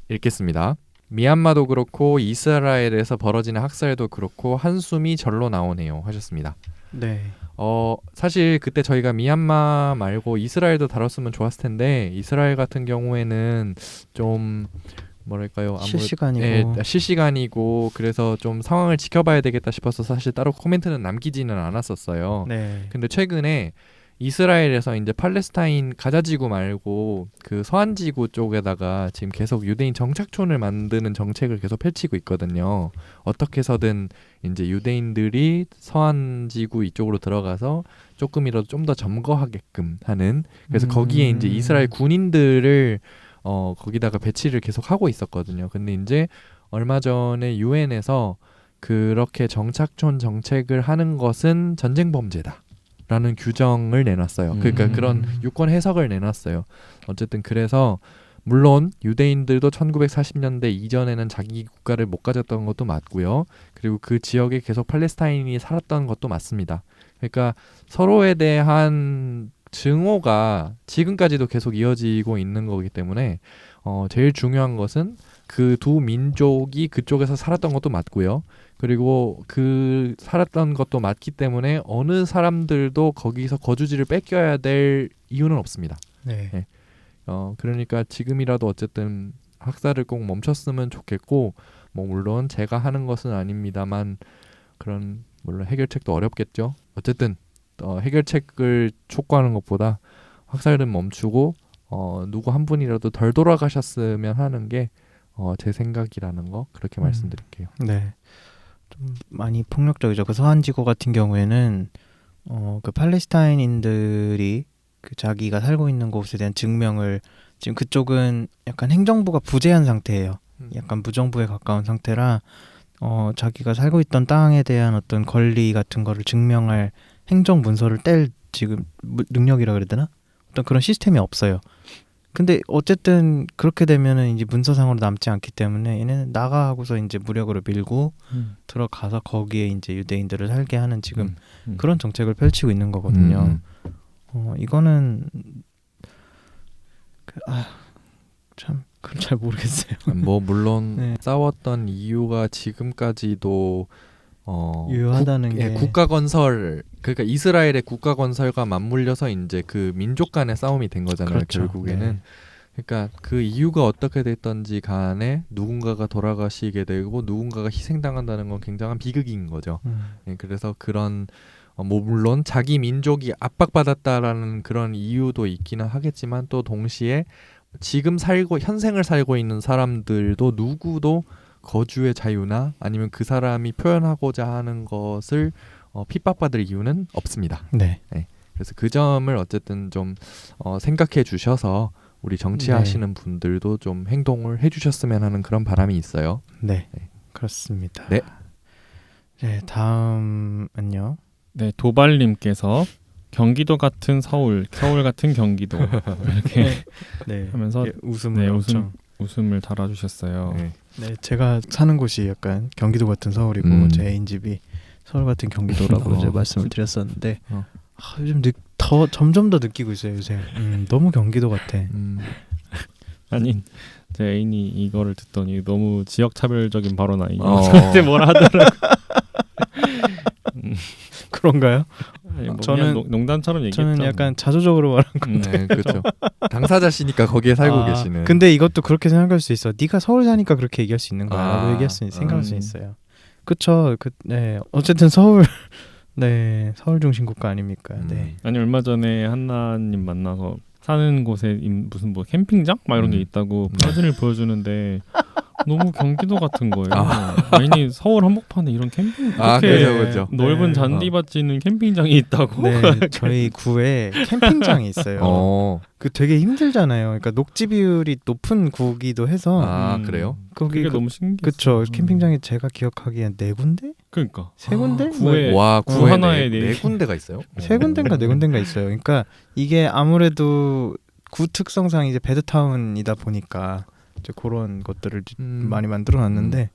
읽겠습니다. 미얀마도 그렇고 이스라엘에서 벌어지는 학살도 그렇고 한숨이 절로 나오네요 하셨습니다. 네. 사실 그때 저희가 미얀마 말고 이스라엘도 다뤘으면 좋았을 텐데 이스라엘 같은 경우에는 좀 뭐랄까요 실시간이고 그래서 좀 상황을 지켜봐야 되겠다 싶어서 사실 따로 코멘트는 남기지는 않았었어요. 네. 근데 최근에 이스라엘에서 이제 팔레스타인 가자지구 말고 그 서안지구 쪽에다가 지금 계속 유대인 정착촌을 만드는 정책을 계속 펼치고 있거든요. 어떻게 해서든 이제 유대인들이 서안지구 이쪽으로 들어가서 조금이라도 좀 더 점거하게끔 하는 그래서 거기에 이제 이스라엘 군인들을 거기다가 배치를 계속 하고 있었거든요. 근데 이제 얼마 전에 유엔에서 그렇게 정착촌 정책을 하는 것은 전쟁 범죄다. 라는 규정을 내놨어요. 그러니까 그런 유권 해석을 내놨어요. 어쨌든 그래서 물론 유대인들도 1940년대 이전에는 자기 국가를 못 가졌던 것도 맞고요. 그리고 그 지역에 계속 팔레스타인이 살았던 것도 맞습니다. 그러니까 서로에 대한 증오가 지금까지도 계속 이어지고 있는 거기 때문에 제일 중요한 것은 그 두 민족이 그쪽에서 살았던 것도 맞고요. 그리고 그 살았던 것도 맞기 때문에 어느 사람들도 거기서 거주지를 뺏겨야 될 이유는 없습니다. 네. 네. 그러니까 지금이라도 어쨌든 학살을 꼭 멈췄으면 좋겠고 뭐 물론 제가 하는 것은 아닙니다만 그런 물론 해결책도 어렵겠죠. 어쨌든 해결책을 촉구하는 것보다 학살은 멈추고 누구 한 분이라도 덜 돌아가셨으면 하는 게 제 생각이라는 거 그렇게 말씀드릴게요. 네. 좀 많이 폭력적이죠. 그 서한지구 같은 경우에는 그 팔레스타인인들이 그 자기가 살고 있는 곳에 대한 증명을 지금 그쪽은 약간 행정부가 부재한 상태예요. 약간 무정부에 가까운 상태라 자기가 살고 있던 땅에 대한 어떤 권리 같은 거를 증명할 행정 문서를 뗄 지금 능력이라 그래야 되나? 어떤 그런 시스템이 없어요. 근데 어쨌든 그렇게 되면은 이제 문서상으로 남지 않기 때문에 얘네는 나가 하고서 이제 무력으로 밀고 들어가서 거기에 이제 유대인들을 살게 하는 지금 그런 정책을 펼치고 있는 거거든요. 이거는 참 그건 잘 모르겠어요. 뭐 물론 네. 싸웠던 이유가 지금까지도 유효하다는 게 국가 건설 그러니까 이스라엘의 국가 건설과 맞물려서 이제 그 민족 간의 싸움이 된 거잖아요. 그렇죠. 결국에는 네. 그러니까 그 이유가 어떻게 됐던지 간에 누군가가 돌아가시게 되고 누군가가 희생당한다는 건 굉장한 비극인 거죠. 네, 그래서 그런 뭐 물론 자기 민족이 압박받았다라는 그런 이유도 있기는 하겠지만 또 동시에 지금 현생을 살고 있는 사람들도 누구도 거주의 자유나 아니면 그 사람이 표현하고자 하는 것을 핍박받을 이유는 없습니다. 네. 네. 그래서 그 점을 어쨌든 좀 생각해 주셔서 우리 정치하시는 분들도 좀 행동을 해주셨으면 하는 그런 바람이 있어요. 네. 네. 그렇습니다. 네. 네, 다음은요. 네, 도발님께서 경기도 같은 서울 같은 경기도 이렇게 네. 하면서 웃음을 웃음을 달아주셨어요. 네. 네, 제가 사는 곳이 약간 경기도 같은 서울이고 제 애인집이 서울 같은 경기도라고 이제 말씀을 드렸었는데 요즘 더 점점 더 느끼고 있어요 요새. 너무 경기도 같아. 아니 제 애인이 이거를 듣더니 너무 지역 차별적인 발언 아니냐 저한테 뭐라 하더라고. 그런가요? 아니, 뭐 저는 농담처럼 얘기했죠. 저는 약간 자조적으로 말한 건데. 네, 그렇죠. 당사자시니까 거기에 살고 계시는. 근데 이것도 그렇게 생각할 수 있어. 네가 서울 사니까 그렇게 얘기할 수 있는 거야라고 생각할 수 있어요. 그렇죠. 네. 어쨌든 서울 네 서울 중심 국가 아닙니까? 네. 아니 얼마 전에 한나님 만나서 사는 곳에 무슨 뭐 캠핑장 막 이런 게 있다고 사진을 보여주는데 너무 경기도 같은 거예요. 아니 서울 한복판에 이런 캠핑 그렇죠. 넓은 잔디밭 있는 캠핑장이 있다고. 네, 저희 구에 캠핑장이 있어요. 그 되게 힘들잖아요. 그러니까 녹지 비율이 높은 구기도 해서. 그래요? 그게 너무 신기했어요. 그렇죠. 캠핑장이 제가 기억하기엔 4군데? 그러니까 3군데? 구에 구에 하나에 네 군데가 있어요? 3군데인가 4군데인가 있어요. 그러니까 이게 아무래도 구 특성상 이제 베드타운이다 보니까 이제 그런 것들을 많이 만들어놨는데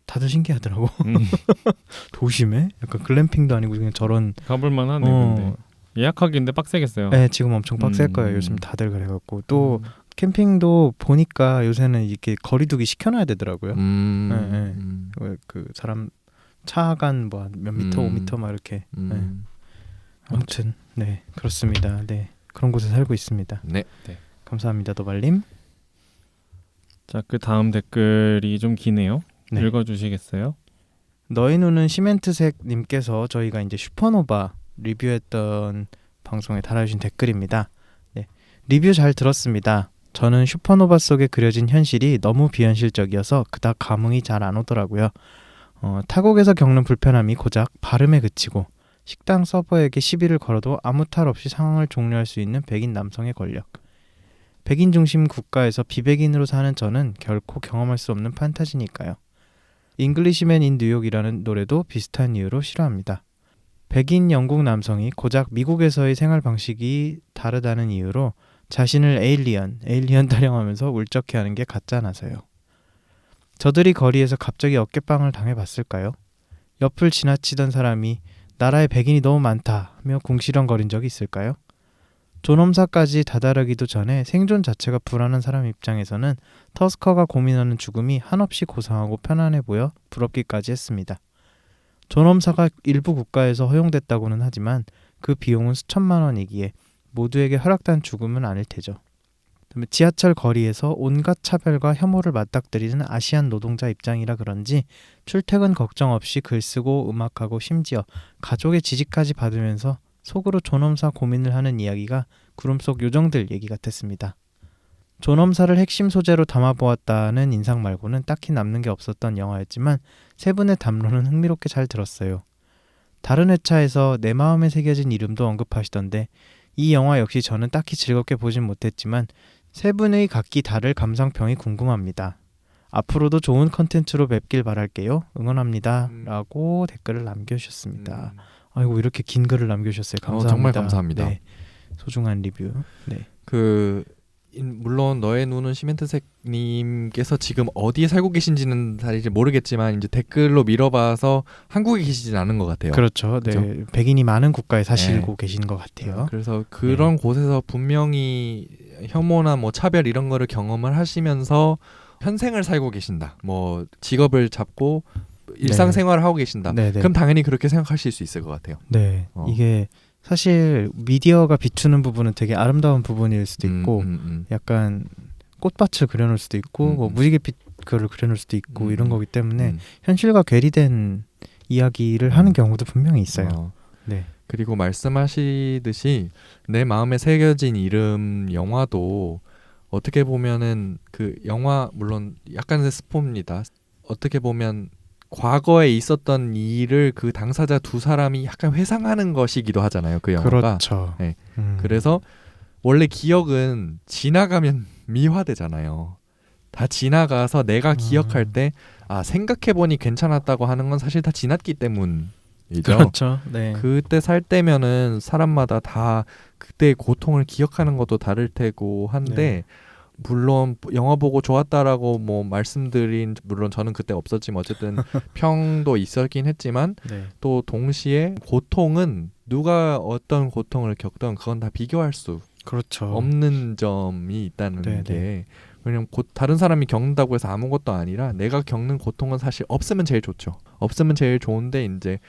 다들 신기하더라고. 도심에 약간 글램핑도 아니고 그냥 저런 가볼만하네. 근데 예약하기인데 빡세겠어요. 네, 지금 엄청 빡셀 거예요. 요즘 다들 그래갖고 또 캠핑도 보니까 요새는 이렇게 거리두기 시켜놔야 되더라고요. 음. 왜 그 사람 차간 뭐 몇 미터, 5미터 막 이렇게. 네. 아무튼 네 그렇습니다. 네 그런 곳에 살고 있습니다. 네. 감사합니다, 도발님. 자, 그 다음 댓글이 좀 기네요. 네. 읽어주시겠어요? 너의 눈은 시멘트색님께서 저희가 이제 슈퍼노바 리뷰했던 방송에 달아주신 댓글입니다. 네, 리뷰 잘 들었습니다. 저는 슈퍼노바 속에 그려진 현실이 너무 비현실적이어서 그닥 감흥이 잘 안 오더라고요. 타국에서 겪는 불편함이 고작 발음에 그치고 식당 서버에게 시비를 걸어도 아무 탈 없이 상황을 종료할 수 있는 백인 남성의 권력. 백인 중심 국가에서 비백인으로 사는 저는 결코 경험할 수 없는 판타지니까요. 잉글리시맨 인 뉴욕이라는 노래도 비슷한 이유로 싫어합니다. 백인 영국 남성이 고작 미국에서의 생활 방식이 다르다는 이유로 자신을 에일리언 타령하면서 울적해하는 게 가짜나서요. 저들이 거리에서 갑자기 어깨빵을 당해봤을까요? 옆을 지나치던 사람이 나라에 백인이 너무 많다며 궁시렁거린 적이 있을까요? 존엄사까지 다다르기도 전에 생존 자체가 불안한 사람 입장에서는 터스커가 고민하는 죽음이 한없이 고상하고 편안해 보여 부럽기까지 했습니다. 존엄사가 일부 국가에서 허용됐다고는 하지만 그 비용은 수천만 원이기에 모두에게 허락된 죽음은 아닐 테죠. 지하철 거리에서 온갖 차별과 혐오를 맞닥뜨리는 아시안 노동자 입장이라 그런지 출퇴근 걱정 없이 글쓰고 음악하고 심지어 가족의 지지까지 받으면서 속으로 존엄사 고민을 하는 이야기가 구름 속 요정들 얘기 같았습니다. 존엄사를 핵심 소재로 담아보았다는 인상 말고는 딱히 남는 게 없었던 영화였지만 세 분의 담론은 흥미롭게 잘 들었어요. 다른 회차에서 내 마음에 새겨진 이름도 언급하시던데 이 영화 역시 저는 딱히 즐겁게 보진 못했지만 세 분의 각기 다를 감상평이 궁금합니다. 앞으로도 좋은 컨텐츠로 뵙길 바랄게요. 응원합니다. 라고 댓글을 남겨주셨습니다. 아이고 이렇게 긴 글을 남겨주셨어요. 감사합니다. 정말 감사합니다. 네, 소중한 리뷰. 네. 물론 너의 눈은 시멘트색님께서 지금 어디에 살고 계신지는 사실 모르겠지만 이제 댓글로 밀어봐서 한국에 계시진 않은 것 같아요. 그렇죠. 네, 그렇죠? 백인이 많은 국가에 사시고 계신 것 같아요. 그래서 그런 곳에서 분명히 혐오나 뭐 차별 이런 거를 경험을 하시면서 현생을 살고 계신다. 뭐 직업을 잡고 일상생활을 하고 계신다. 그럼 당연히 그렇게 생각하실 수 있을 것 같아요. 네, 이게 사실 미디어가 비추는 부분은 되게 아름다운 부분일 수도 있고 약간 꽃밭을 그려놓을 수도 있고 뭐 무지갯빛 그걸 그려놓을 수도 있고 이런 거기 때문에 현실과 괴리된 이야기를 하는 경우도 분명히 있어요. 네. 그리고 말씀하시듯이 내 마음에 새겨진 이름 영화도 어떻게 보면은 그 영화 물론 약간의 스포입니다. 어떻게 보면 과거에 있었던 일을 그 당사자 두 사람이 약간 회상하는 것이기도 하잖아요. 그 영화가. 그렇죠. 네. 그래서 원래 기억은 지나가면 미화되잖아요. 다 지나가서 내가 기억할 때 생각해보니 괜찮았다고 하는 건 사실 다 지났기 때문이죠. 그렇죠. 네. 그때 살 때면은 사람마다 다 그때의 고통을 기억하는 것도 다를 테고 한데 물론 영화 보고 좋았다라고 뭐 말씀드린 물론 저는 그때 없었지만 어쨌든 평도 있었긴 했지만 또 동시에 고통은 누가 어떤 고통을 겪던 그건 다 비교할 수 없는 점이 있다는 게 왜냐면 다른 사람이 겪는다고 해서 아무것도 아니라 내가 겪는 고통은 사실 없으면 제일 좋죠. 없으면 제일 좋은데 이제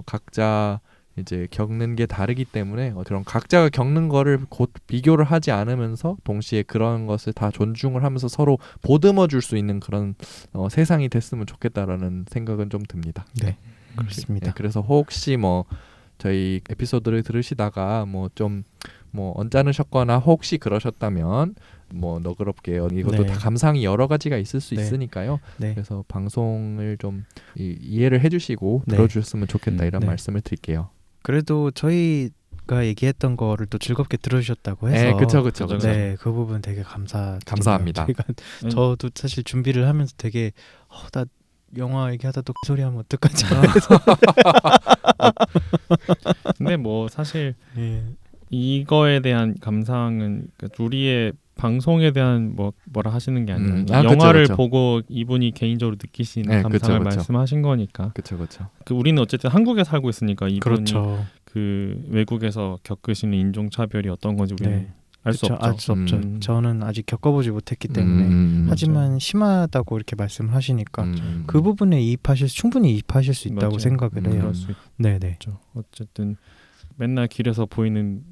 각자 이제 겪는 게 다르기 때문에 그런 각자가 겪는 거를 곧 비교를 하지 않으면서 동시에 그런 것을 다 존중을 하면서 서로 보듬어 줄 수 있는 그런 세상이 됐으면 좋겠다라는 생각은 좀 듭니다. 네, 그렇습니다. 네, 그래서 혹시 뭐 저희 에피소드를 들으시다가 뭐 좀 뭐 언짢으셨거나 혹시 그러셨다면 뭐 너그럽게 이것도 다 감상이 여러 가지가 있을 수 있으니까요. 그래서 방송을 좀 이해를 해주시고 들어주셨으면 좋겠다 이런 말씀을 드릴게요. 그래도 저희가 얘기했던 거를 또 즐겁게 들어주셨다고 해서 네, 그렇죠. 네, 그 부분 되게 감사합니다. 저도 사실 준비를 하면서 되게 나 영화 얘기하다 또 그 소리 하면 어떡하지? 근데 뭐 사실 이거에 대한 감상은 그러니까 우리의 방송에 대한 뭐라 하시는 게 아니라 영화를 보고 이분이 개인적으로 느끼시는 감상을 말씀하신 거니까. 그렇죠. 우리는 어쨌든 한국에 살고 있으니까 이분이 그 외국에서 겪으시는 인종차별이 어떤 건지 우리는 알 수 그쵸, 없죠. 알 수 없죠. 음. 저는 아직 겪어보지 못했기 때문에 하지만 심하다고 이렇게 말씀을 하시니까 그 부분에 충분히 이입하실 수 있다고 맞아요. 생각을 해요. 그럴 수 네네. 있죠. 어쨌든 맨날 길에서 보이는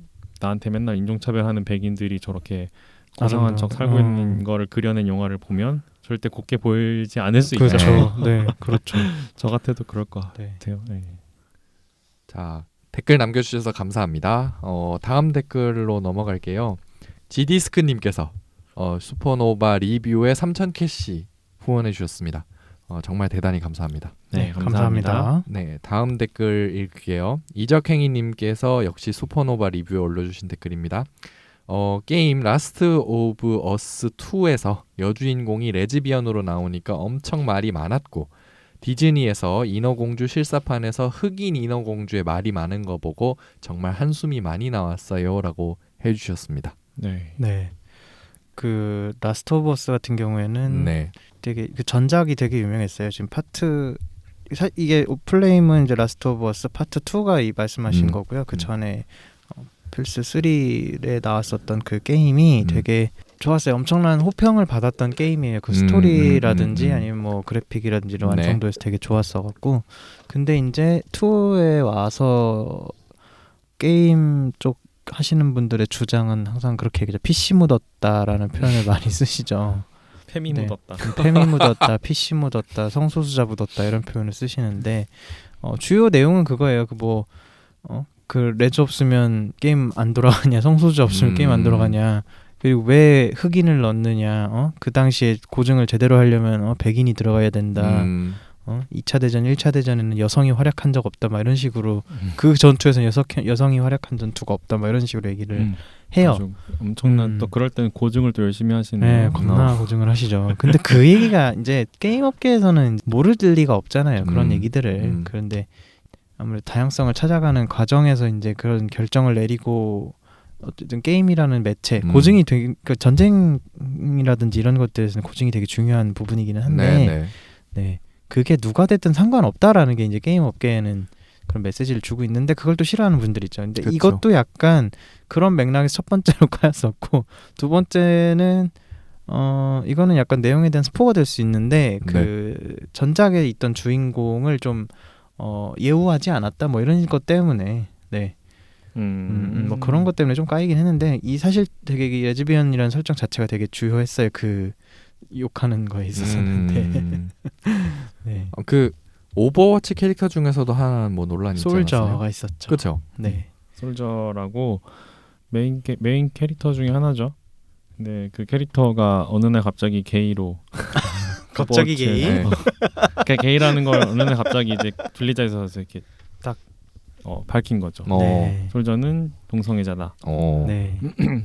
나한테 맨날 인종차별하는 백인들이 저렇게 고상한 척 살고 있는 거를 그려낸 영화를 보면 절대 곱게 보이지 않을 수 그렇죠. 있잖아요. 네, 그렇죠. 저 같아도 그럴 것 네. 같아요. 네. 자, 댓글 남겨주셔서 감사합니다. 다음 댓글로 넘어갈게요. 지디스크님께서 슈퍼노바 리뷰에 3,000캐시 후원해 주셨습니다. 정말 대단히 감사합니다. 네, 감사합니다. 네, 다음 댓글 읽을게요. 이적행이님께서 역시 슈퍼노바 리뷰에 올려주신 댓글입니다. 게임 라스트 오브 어스 2에서 여주인공이 레즈비언으로 나오니까 엄청 말이 많았고 디즈니에서 인어공주 실사판에서 흑인 인어공주의 말이 많은 거 보고 정말 한숨이 많이 나왔어요 라고 해주셨습니다. 네. 네. 그 라스트 오브 어스 같은 경우에는 네. 되게 그 전작이 되게 유명했어요. 지금 이게 플레임은 이제 라스트 오브 어스 파트 2가 이 말씀하신 거고요. 그 전에 플스 3에 나왔었던 그 게임이 되게 좋았어요. 엄청난 호평을 받았던 게임이에요. 그 스토리라든지 아니면 뭐 그래픽이라든지 이런 네. 완성도에서 되게 좋았어갖고 근데 이제 2에 와서 게임 쪽 하시는 분들의 주장은 항상 그렇게 얘기죠. PC 묻었다라는 표현을 많이 쓰시죠. 팸이 네. 묻었다. 팸이 묻었다, PC 묻었다, 성소수자 묻었다 이런 표현을 쓰시는데 주요 내용은 그거예요. 그 레즈 없으면 게임 안 돌아가냐, 성소수자 없으면 게임 안 돌아가냐, 그리고 왜 흑인을 넣느냐, 그 당시에 고증을 제대로 하려면 백인이 들어가야 된다. 2차 대전, 1차 대전에는 여성이 활약한 적 없다, 막 이런 식으로 그 전투에서는 여성이 활약한 전투가 없다, 막 이런 식으로 얘기를 해요. 아주 엄청난 또 그럴 때는 고증을 또 열심히 하시네요. 네, 겁나 고증을 하시죠. 근데 그 얘기가 이제 게임 업계에서는 모를 리가 없잖아요. 그런 얘기들을. 그런데 아무래도 다양성을 찾아가는 과정에서 이제 그런 결정을 내리고 어쨌든 게임이라는 매체, 고증이 되게 그 전쟁이라든지 이런 것들에서는 고증이 되게 중요한 부분이기는 한데, 네, 그게 누가 됐든 상관없다라는 게 이제 게임 업계에는 그런 메시지를 주고 있는데 그걸 또 싫어하는 분들이 있죠. 근데 그쵸. 이것도 약간 그런 맥락에서 첫 번째로 까였었고 두 번째는 이거는 약간 내용에 대한 스포가 될 수 있는데 그 전작에 있던 주인공을 좀 예우하지 않았다 뭐 이런 것 때문에 뭐 그런 것 때문에 좀 까이긴 했는데 이 사실 되게 이 레즈비언이라는 설정 자체가 되게 주요했어요. 그 욕하는 거에 있어서는. 네. 그 오버워치 캐릭터 중에서도 하나 뭐 논란이 있지 않았어요? 솔저가 있었죠. 그렇죠. 네. 솔저라고 메인 캐릭터 중에 하나죠. 근데 그 캐릭터가 어느 날 갑자기 게이로 갑자기 게이? 네. 그러니까 게이라는 걸 어느 날 갑자기 이제 분리자에서 이렇게 딱 밝힌 거죠. 네. 솔저는 동성애자다. 네.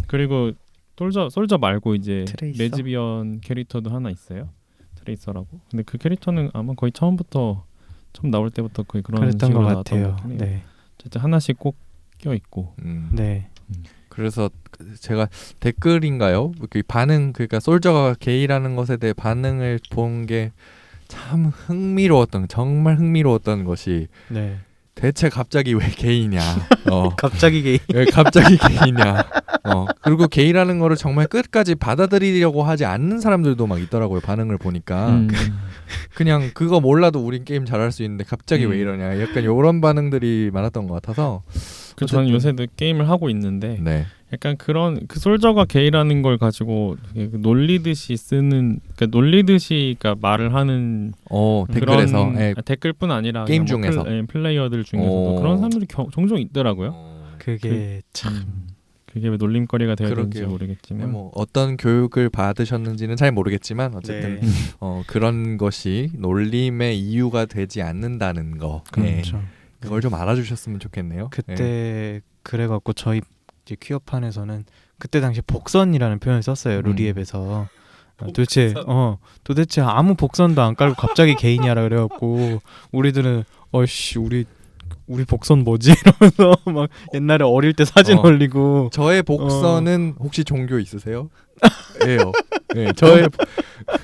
그리고 솔저 말고 이제 트레이서? 레즈비언 캐릭터도 하나 있어요. 트레이서라고. 근데 그 캐릭터는 아마 거의 처음 나올 때부터 거의 그런 그랬던 식으로 것 나왔던 같아요. 것 같긴 해요. 네. 어쨌든 하나씩 꼭 껴 있고. 네. 그래서 제가 댓글인가요? 그 반응, 그러니까 솔저가 게이라는 것에 대해 반응을 본 게 참 정말 흥미로웠던 것이 네. 대체 갑자기 왜 게이냐? 갑자기 게이. 왜 갑자기 게이냐? 그리고 게이라는 거를 정말 끝까지 받아들이려고 하지 않는 사람들도 막 있더라고요. 반응을 보니까 그냥 그거 몰라도 우린 게임 잘할 수 있는데 갑자기 왜 이러냐? 약간 이런 반응들이 많았던 것 같아서. 저는 요새도 게임을 하고 있는데 네. 약간 그런 그 솔저가 게이라는 걸 가지고 놀리듯이 그러니까 말을 하는 댓글에서 그런 댓글뿐 아니라 게임 그냥 중에서 플레이어들 중에서도 그런 사람들이 종종 있더라고요. 그게 참 그게 왜 놀림거리가 되어야 되는지 그러게요. 모르겠지만 뭐 어떤 교육을 받으셨는지는 잘 모르겠지만 어쨌든 그런 것이 놀림의 이유가 되지 않는다는 거. 그렇죠. 그걸 좀 알아주셨으면 좋겠네요. 그때 그래갖고 저희 이제 퀴어판에서는 그때 당시 복선이라는 표현을 썼어요. 루리앱에서. 도대체 아무 복선도 안 깔고 갑자기 게이냐라 그래갖고 우리들은 우리 복선 뭐지? 이러면서 막 옛날에 어릴 때 사진 올리고 저의 복선은 혹시 종교 있으세요? 예요. 네, 저의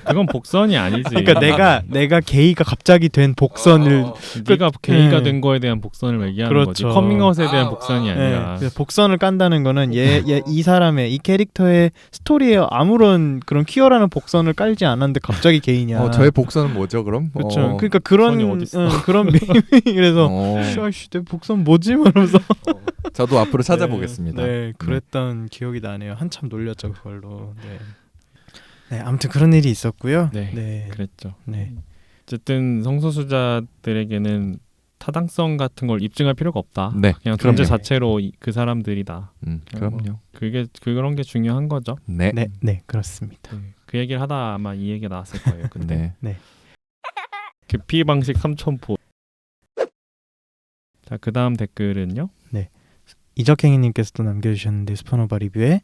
그건 복선이 아니지. 그러니까 내가 게이가 갑자기 된 복선을 네가 게이가 네. 된 거에 대한 복선을 얘기하는 그렇죠. 거지. 커밍아웃에 대한 복선이 네, 아니라. 그래서 복선을 깐다는 거는 이 사람의 이 캐릭터의 스토리에 아무런 그런 퀴어라는 복선을 깔지 않았는데 갑자기 게이냐. 저의 복선은 뭐죠 그럼? 그렇죠. 그러니까 그런 복선이 어딨어? 그런 그래서 어, 씨, 내 복선 뭐지? 이러면서 저도 앞으로 찾아보겠습니다. 네, 그랬던 기억이 나네요. 한참 놀렸죠 그걸로. 네. 네, 아무튼 그런 일이 있었고요. 네. 네. 그랬죠. 네. 어쨌든 성소수자들에게는 타당성 같은 걸 입증할 필요가 없다. 네, 그냥 존재 그럼요. 자체로 그 사람들이다. 그럼요. 그게 그런 게 중요한 거죠. 네. 네, 네, 그렇습니다. 네. 그 얘기를 하다 아마 이 얘기가 나왔을 거예요. 근데 네. 급히 방식 3,000포. 자, 그다음 댓글은요. 이적행이님께서 또 남겨주셨는데 슈퍼노바 리뷰에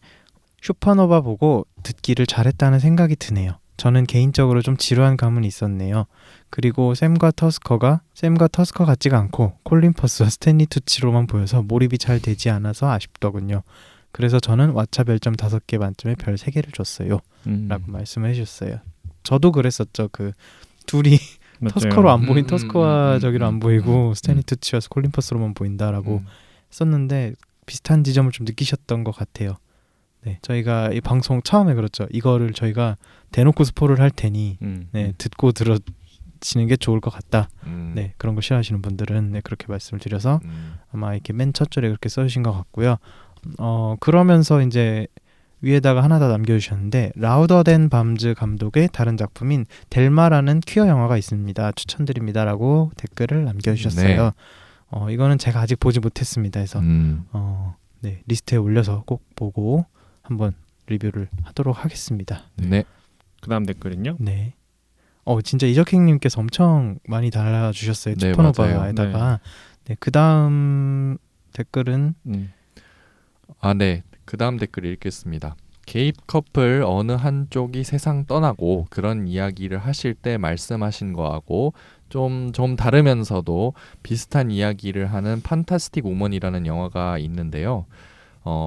슈퍼노바 보고 듣기를 잘했다는 생각이 드네요. 저는 개인적으로 좀 지루한 감은 있었네요. 그리고 샘과 터스커 같지가 않고 콜린 퍼스와 스탠리 투치로만 보여서 몰입이 잘 되지 않아서 아쉽더군요. 그래서 저는 왓챠 별점 5개 만점에 별 3개를 줬어요. 라고 말씀을 해주셨어요. 저도 그랬었죠. 그 둘이 맞아요. 터스커로 안 보인 터스커와 음, 저기로 안 보이고 스탠리 투치와 콜린 퍼스로만 보인다라고 썼는데 비슷한 지점을 좀 느끼셨던 것 같아요. 네, 저희가 이 방송 처음에 그렇죠. 이거를 저희가 대놓고 스포를 할 테니 네, 듣고 들으시는 게 좋을 것 같다. 네, 그런 거 싫어하시는 분들은 네, 그렇게 말씀을 드려서 아마 이렇게 맨 첫 줄에 그렇게 써주신 것 같고요. 그러면서 이제 위에다가 하나 더 남겨주셨는데 라우더 댄 밤즈 감독의 다른 작품인 델마라는 퀴어 영화가 있습니다. 추천드립니다라고 댓글을 남겨주셨어요. 이거는 제가 아직 보지 못했습니다. 해서 네, 리스트에 올려서 꼭 보고 한번 리뷰를 하도록 하겠습니다. 네. 그다음 댓글은요. 네. 진짜 이적행님께서 엄청 많이 달아주셨어요. 네, 슈퍼노바에다가. 네, 그다음 댓글은 네. 그다음 댓글 읽겠습니다. 게입 커플 어느 한쪽이 세상 떠나고 그런 이야기를 하실 때 말씀하신 거하고 좀 다르면서도 비슷한 이야기를 하는 판타스틱 우먼이라는 영화가 있는데요.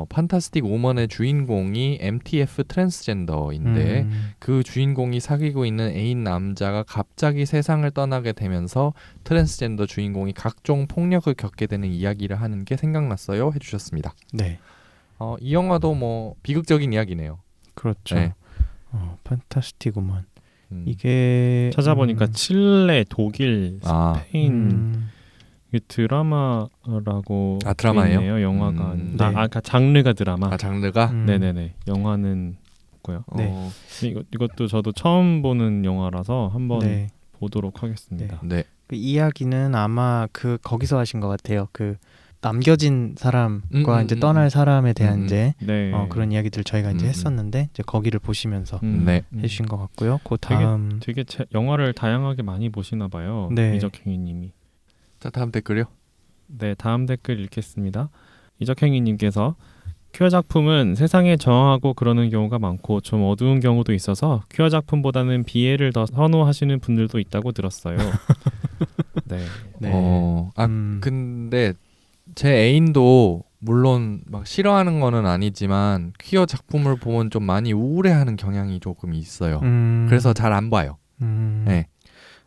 판타스틱 우먼의 주인공이 MTF 트랜스젠더인데 그 주인공이 사귀고 있는 애인 남자가 갑자기 세상을 떠나게 되면서 트랜스젠더 주인공이 각종 폭력을 겪게 되는 이야기를 하는 게 생각났어요 해주셨습니다. 네. 이 영화도 뭐 비극적인 이야기네요. 그렇죠. 네. 판타스틱 우먼. 이게 찾아보니까 칠레, 독일, 스페인 이게 드라마라고 드라마예요? 있네요. 영화가 네. 그러니까 장르가 드라마. 장르가? 네네네. 영화는 없고요. 네. 이것도 저도 처음 보는 영화라서 한번 네. 보도록 하겠습니다. 네. 그 이야기는 아마 거기서 하신 것 같아요. 그 남겨진 사람과 이제 떠날 사람에 대한 이제 네. 그런 이야기들 저희가 이제 했었는데 이제 거기를 보시면서 네. 해주신 것 같고요. 그 다음 되게 영화를 다양하게 많이 보시나 봐요. 네. 이적행이님이. 자, 다음 댓글요. 네, 다음 댓글 읽겠습니다. 이적행이님께서 퀴어 작품은 세상에 저항하고 그러는 경우가 많고 좀 어두운 경우도 있어서 퀴어 작품보다는 비애를 더 선호하시는 분들도 있다고 들었어요. 네. 네. 근데 제 애인도 물론 막 싫어하는 거는 아니지만 퀴어 작품을 보면 좀 많이 우울해하는 경향이 조금 있어요. 그래서 잘 안 봐요. 네.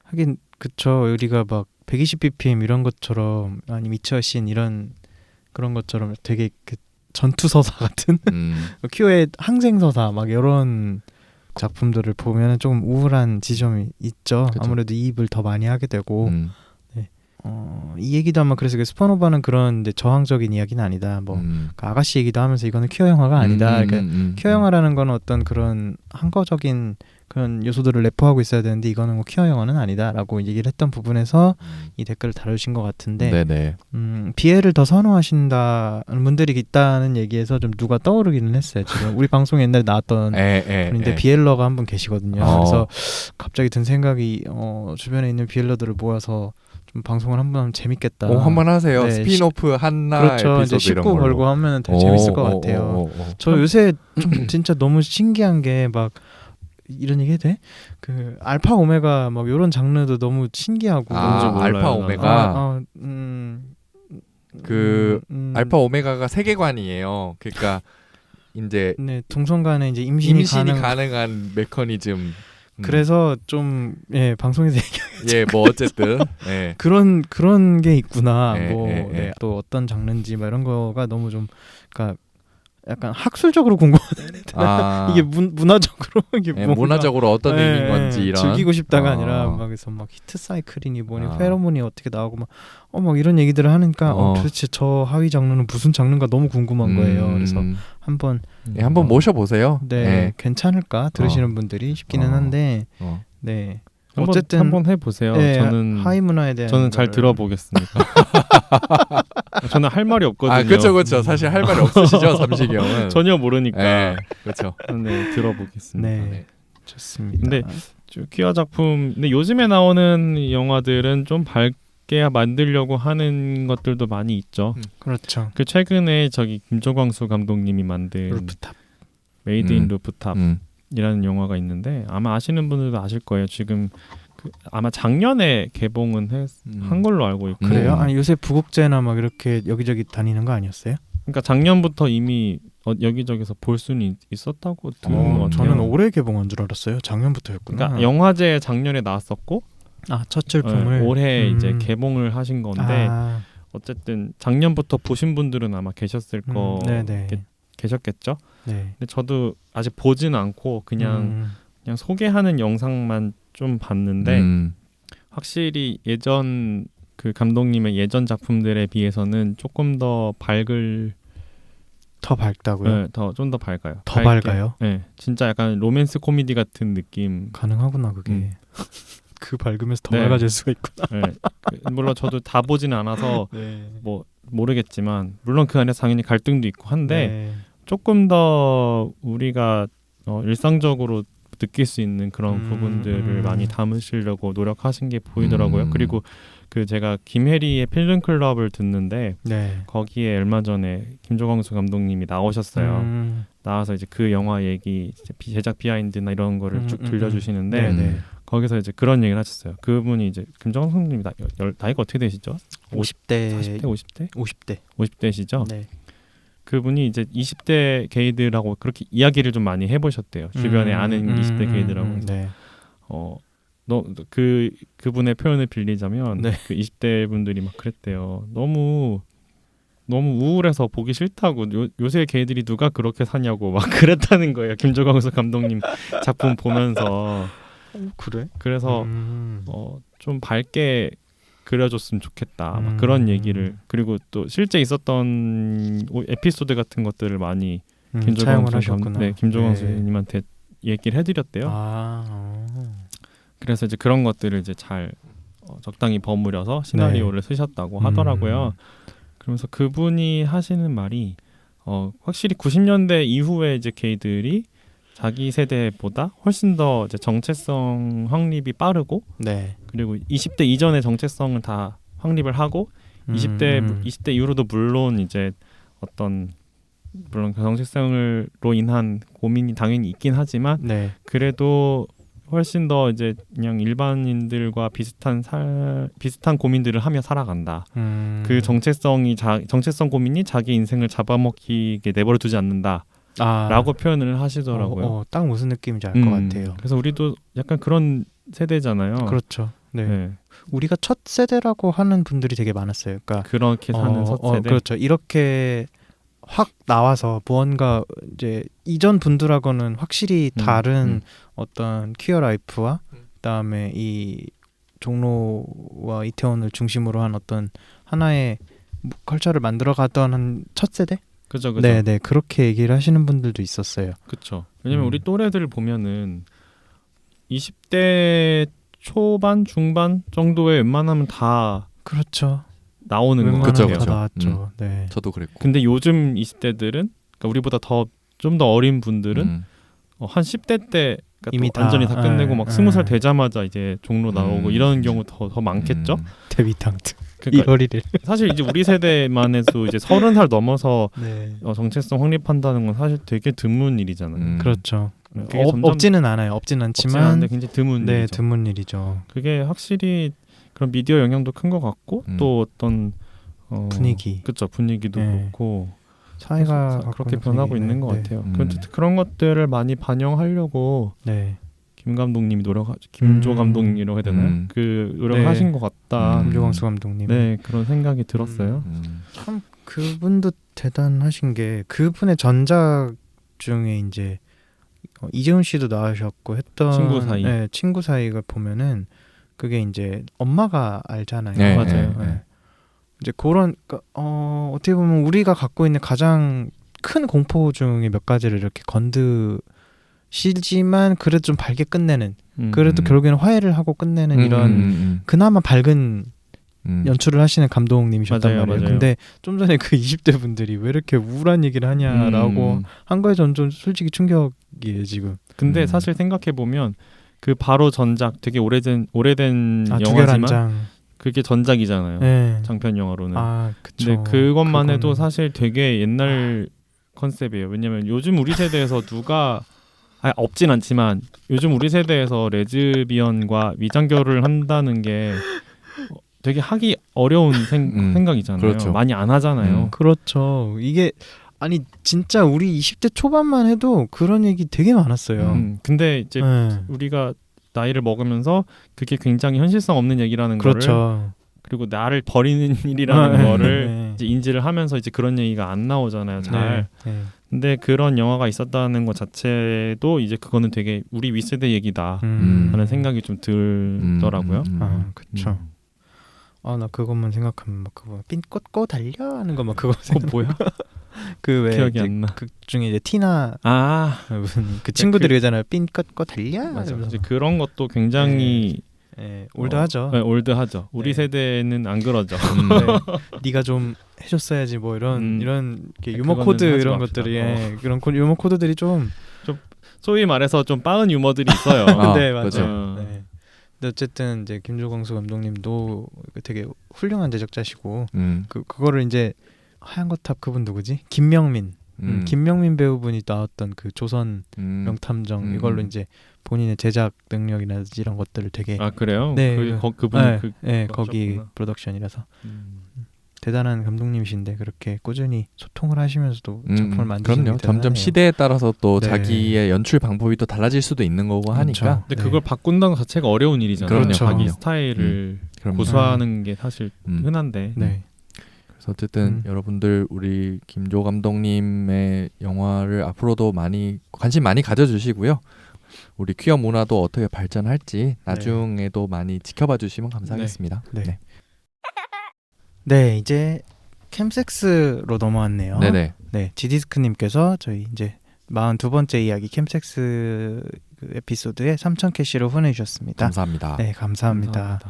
하긴 그쵸. 우리가 막 120bpm 이런 것처럼 아니면 이처신 이런 그런 것처럼 되게 그 전투서사 같은 퀴어의 항생서사 막 이런 작품들을 보면 조금 우울한 지점이 있죠. 그쵸. 아무래도 이입을 더 많이 하게 되고 이 얘기도 아마 그래서 슈퍼노바는 그런 이제 저항적인 이야기는 아니다. 그 아가씨 얘기도 하면서 이거는 퀴어 영화가 아니다. 그러니까 퀴어 영화라는 건 어떤 그런 항거적인 그런 요소들을 내포하고 있어야 되는데 이거는 뭐 퀴어 영화는 아니다라고 얘기를 했던 부분에서 이 댓글을 다루신 것 같은데 네네. 비애를 더 선호하신다는 분들이 있다는 얘기에서 좀 누가 떠오르기는 했어요. 지금 우리 방송에 옛날에 나왔던 분인데 비엘러가 한 분 계시거든요. 그래서 갑자기 든 생각이 주변에 있는 비엘러들을 모아서 좀 방송을 한번 하면 재밌겠다. 한번 하세요. 네, 스피노프 한나 그렇죠. 에피소드 이제 이런 19 걸로. 걸고 하면 되게 재밌을 것 같아요. 저 요새 좀 진짜 너무 신기한 게 막 이런 얘기 해도 돼? 그 알파 오메가 막 이런 장르도 너무 신기하고 알파 오메가 알파 오메가가 세계관이에요. 그러니까 이제 네, 동성 간에 이제 임신이 가능한 메커니즘 그래서 좀 방송에서 예, 뭐 어쨌든 예. 그런 게 있구나. 예, 뭐 예, 예. 또 어떤 장르인지 막 이런 거가 너무 좀 그러니까 약간 학술적으로 궁금하다. 아, 이게 문화적으로 이게 예, 뭔가 문화적으로 어떤 의미인 건지 이런 즐기고 싶다가 어. 아니라 막 그래서 막 히트 사이클이니 뭐니 아. 페로몬이 어떻게 나오고 막 이런 얘기들을 하니까 어. 도대체 저 하위 장르는 무슨 장르인가 너무 궁금한 거예요. 그래서 한번 예, 한번 모셔보세요. 네 예. 괜찮을까 들으시는 분들이 싶기는 한데 어. 네 어쨌든 한번 해보세요. 네, 저는 하위 문화에 대한 저는 잘 거를 들어보겠습니다. 저는 할 말이 없거든요. 아, 그렇죠. 사실 할 말이 없으시죠, 삼식이 형은. 전혀 모르니까. 예, 그렇죠. 네, 들어보겠습니다. 네, 네. 좋습니다. 근데 퀴어 작품, 근데 요즘에 나오는 영화들은 좀 밝게 만들려고 하는 것들도 많이 있죠. 그렇죠. 그 최근에 저기 김조광수 감독님이 만든 루프탑. 메이드 인 루프탑이라는 음. 영화가 있는데 아마 아시는 분들도 아실 거예요. 지금 아마 작년에 개봉은 한 걸로 알고 있고. 그래요? 아니 요새 부국제나 막 이렇게 여기저기 다니는 거 아니었어요? 그러니까 작년부터 이미 여기저기서 볼 수는 있었다고 들은 것 같아요. 저는 올해 개봉한 줄 알았어요. 작년부터였구나. 그러니까 영화제 작년에 나왔었고 첫 출품을 올해 이제 개봉을 하신 건데 아, 어쨌든 작년부터 보신 분들은 아마 계셨을 거 네네. 계셨겠죠. 네. 근데 저도 아직 보지는 않고 그냥 소개하는 영상만 좀 봤는데 확실히 예전 그 감독님의 예전 작품들에 비해서는 조금 더 더 밝다고요? 네, 좀 더 밝아요. 더 밝게. 밝아요? 네, 진짜 약간 로맨스 코미디 같은 느낌. 가능하구나 그게. 그 밝으면서 더 네. 밝아질 수가 있구나. 네. 물론 저도 다 보지는 않아서 네. 뭐 모르겠지만 물론 그 안에 당연히 갈등도 있고 한데 네. 조금 더 우리가 일상적으로 느낄 수 있는 그런 부분들을 많이 담으시려고 노력하신 게 보이더라고요. 그리고 그 제가 김혜리의 필름 클럽을 듣는데 네. 거기에 얼마 전에 김조광수 감독님이 나오셨어요. 나와서 이제 그 영화 얘기, 제작 비하인드나 이런 거를 쭉 들려주시는데 네. 거기서 이제 그런 얘기를 하셨어요. 그분이 이제 김조광수 감독님이 나이가 어떻게 되시죠? 50대 40대, 50대? 50대. 50대시죠? 네. 그분이 이제 20대 게이들하고 그렇게 이야기를 좀 많이 해보셨대요. 주변에 아는 20대 게이들하고. 네. 그분의 표현을 빌리자면 네. 그 20대 분들이 막 그랬대요. 너무 우울해서 보기 싫다고 요새 게이들이 누가 그렇게 사냐고 막 그랬다는 거예요. 김조광수 감독님 작품 보면서. 그래? 그래서 좀 밝게 그려줬으면 좋겠다. 막 그런 얘기를 그리고 또 실제 있었던 에피소드 같은 것들을 많이 차용을 하셨구나. 김조광수님한테 얘기를 해드렸대요. 그래서 이제 그런 것들을 이제 잘 적당히 버무려서 시나리오를 쓰셨다고 하더라고요. 그러면서 그분이 하시는 말이 확실히 90년대 이후에 이제 게이들이 자기 세대보다 훨씬 더 이제 정체성 확립이 빠르고 네. 그리고 20대 이전의 정체성을 다 확립을 하고 20대 이후로도 물론 이제 물론 그 정체성으로 인한 고민이 당연히 있긴 하지만 네. 그래도 훨씬 더 이제 그냥 일반인들과 비슷한 고민들을 하며 살아간다. 그 정체성 고민이 자기 인생을 잡아먹히게 내버려 두지 않는다. 라고 표현을 하시더라고요. 딱 무슨 느낌인지 알 것 같아요. 그래서 우리도 약간 그런 세대잖아요. 그렇죠. 네. 네. 우리가 첫 세대라고 하는 분들이 되게 많았어요. 그러니까 그렇게 사는 첫 세대. 그렇죠. 이렇게 확 나와서 무언가 이제 이전 분들하고는 확실히 다른 어떤 퀴어 라이프와 그다음에 이 종로와 이태원을 중심으로 한 어떤 하나의 컬처를 만들어가던 한 첫 세대? 그죠. 네, 그렇게 얘기를 하시는 분들도 있었어요. 그렇죠. 왜냐면 우리 또래들 보면은 20대 초반, 중반 정도에 웬만하면 다 그렇죠. 나오는 것 그쵸, 같아요. 그쵸. 나왔죠. 네. 저도 그랬고. 근데 요즘 20대들은 그러니까 우리보다 좀 더 어린 분들은 한 10대 때 그러니까 이미 완전히 다 끝내고 막 20살 네. 되자마자 이제 종로 나오고 이런 경우 더 많겠죠. 데뷔탕트. 그러니까 1월 1일. 사실 이제 우리 세대만 해도 이제 30살 넘어서 네. 정체성 확립한다는 건 사실 되게 드문 일이잖아요. 그렇죠. 그게 점점 없지는 않아요. 없지는 않지만 없지는 굉장히 드문 네, 일이죠. 드문 일이죠. 그게 확실히 그런 미디어 영향도 큰 것 같고 또 어떤 분위기. 그렇죠. 분위기도 네. 그렇고 사회가 그렇게 변하고 있는 것 같아요. 네. 그런 것들을 많이 반영하려고 네. 김 감독님이 김조 감독님이라고 해야 되나요? 음. 그 노력하신 것 같다. 김조광수 감독님. 네, 그런 생각이 들었어요. 참 그분도 대단하신 게 그분의 전작 중에 이제 이재훈 씨도 나오셨고 했던 친구 사이. 네, 친구 사이가 보면은 그게 이제 엄마가 알잖아요. 네, 맞아요. 네, 네. 이제 그런 어떻게 보면 우리가 갖고 있는 가장 큰 공포 중에 몇 가지를 이렇게 건드시지만 그래도 좀 밝게 끝내는 그래도 결국에는 화해를 하고 끝내는 이런 그나마 밝은 연출을 하시는 감독님이셨단 맞아요, 말이에요. 맞아요. 근데 좀 전에 그 20대 분들이 왜 이렇게 우울한 얘기를 하냐라고 한 거에 전 좀 솔직히 충격이에요 지금. 근데 사실 생각해 보면 그 바로 전작 되게 오래된 영화지만 두결안장. 그게 전작이잖아요. 네. 장편 영화로는. 그쵸. 근데 그것만 해도 그거는. 사실 되게 옛날 컨셉이에요. 왜냐면 요즘 우리 세대에서 누가 없진 않지만 요즘 우리 세대에서 레즈비언과 위장결을 한다는 게 되게 하기 어려운 생각이잖아요. 그렇죠. 많이 안 하잖아요. 그렇죠. 이게 아니 진짜 우리 20대 초반만 해도 그런 얘기 되게 많았어요. 근데 이제 네. 우리가 나이를 먹으면서 그게 굉장히 현실성 없는 얘기라는 그렇죠. 거를 그리고 나를 버리는 일이라는 거를 네. 이제 인지를 하면서 이제 그런 얘기가 안 나오잖아요. 잘. 네. 근데 그런 영화가 있었다는 것 자체도 이제 그거는 되게 우리 윗세대 얘기다 하는 생각이 좀 들더라고요. 그렇죠. 나 그것만 생각하면 막 그거 핀 꽂고 달려 하는 거 막 그거 뭐야? 그 왜 기억이 안 나. 그 중에 이제 티나 무슨 그 친구들이 그잖아요. 핀 꽂고 달려. 맞아. 이제 그런 것도 굉장히 올드하죠. 네, 올드하죠. 우리 세대는 안 그러죠. 네가 좀 해줬어야지 뭐 이런 이렇게 유머 그거는 코드 하지 이런 맙시다. 것들이 그런 유머 코드들이 좀 소위 말해서 좀 빠은 유머들이 있어요. 네 그렇죠. 맞아요. 네. 근데 어쨌든 이제 김조광수 감독님도 되게 훌륭한 제작자시고 그거를 이제 하얀 거탑 그분 누구지? 김명민. 김명민 배우분이 나왔던 그 조선 명탐정 이걸로 이제 본인의 제작 능력이라든지 이런 것들을 되게 그래요? 네, 그분이 거기 프로덕션이라서 대단한 감독님이신데 그렇게 꾸준히 소통을 하시면서도 작품을 만드시는 그럼요. 게 점점 대단하네요. 시대에 따라서 또 네. 자기의 연출 방법이 또 달라질 수도 있는 거고 하니까. 근데 네. 그걸 바꾼다는 것 자체가 어려운 일이잖아요. 그럼요. 자기 스타일을 그럼요. 고수하는 게 사실 흔한데. 네. 그래서 어쨌든 여러분들 우리 김조 감독님의 영화를 앞으로도 관심 많이 가져주시고요. 우리 퀴어 문화도 어떻게 발전할지 나중에도 많이 지켜봐 주시면 감사하겠습니다. 네. 네, 이제 캠섹스로 넘어왔네요. 네네. 네, 지디스크님께서 저희 이제 42번째 이야기 캠섹스 그 에피소드에 3,000캐시로 보내주셨습니다. 감사합니다. 네, 감사합니다.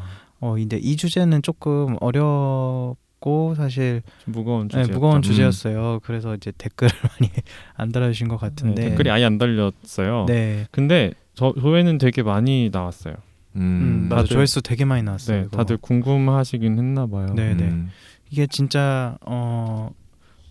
근데 이 주제는 조금 어렵고 사실 좀 무거운 네, 주제. 무거운 주제였어요. 그래서 이제 댓글을 많이 안 달아주신 것 같은데 댓글이 아예 안 달렸어요. 네, 근데 조회는 되게 많이 나왔어요. 맞아, 조회수 되게 많이 나왔어요. 네, 다들 궁금하시긴 했나 봐요. 네. 이게 진짜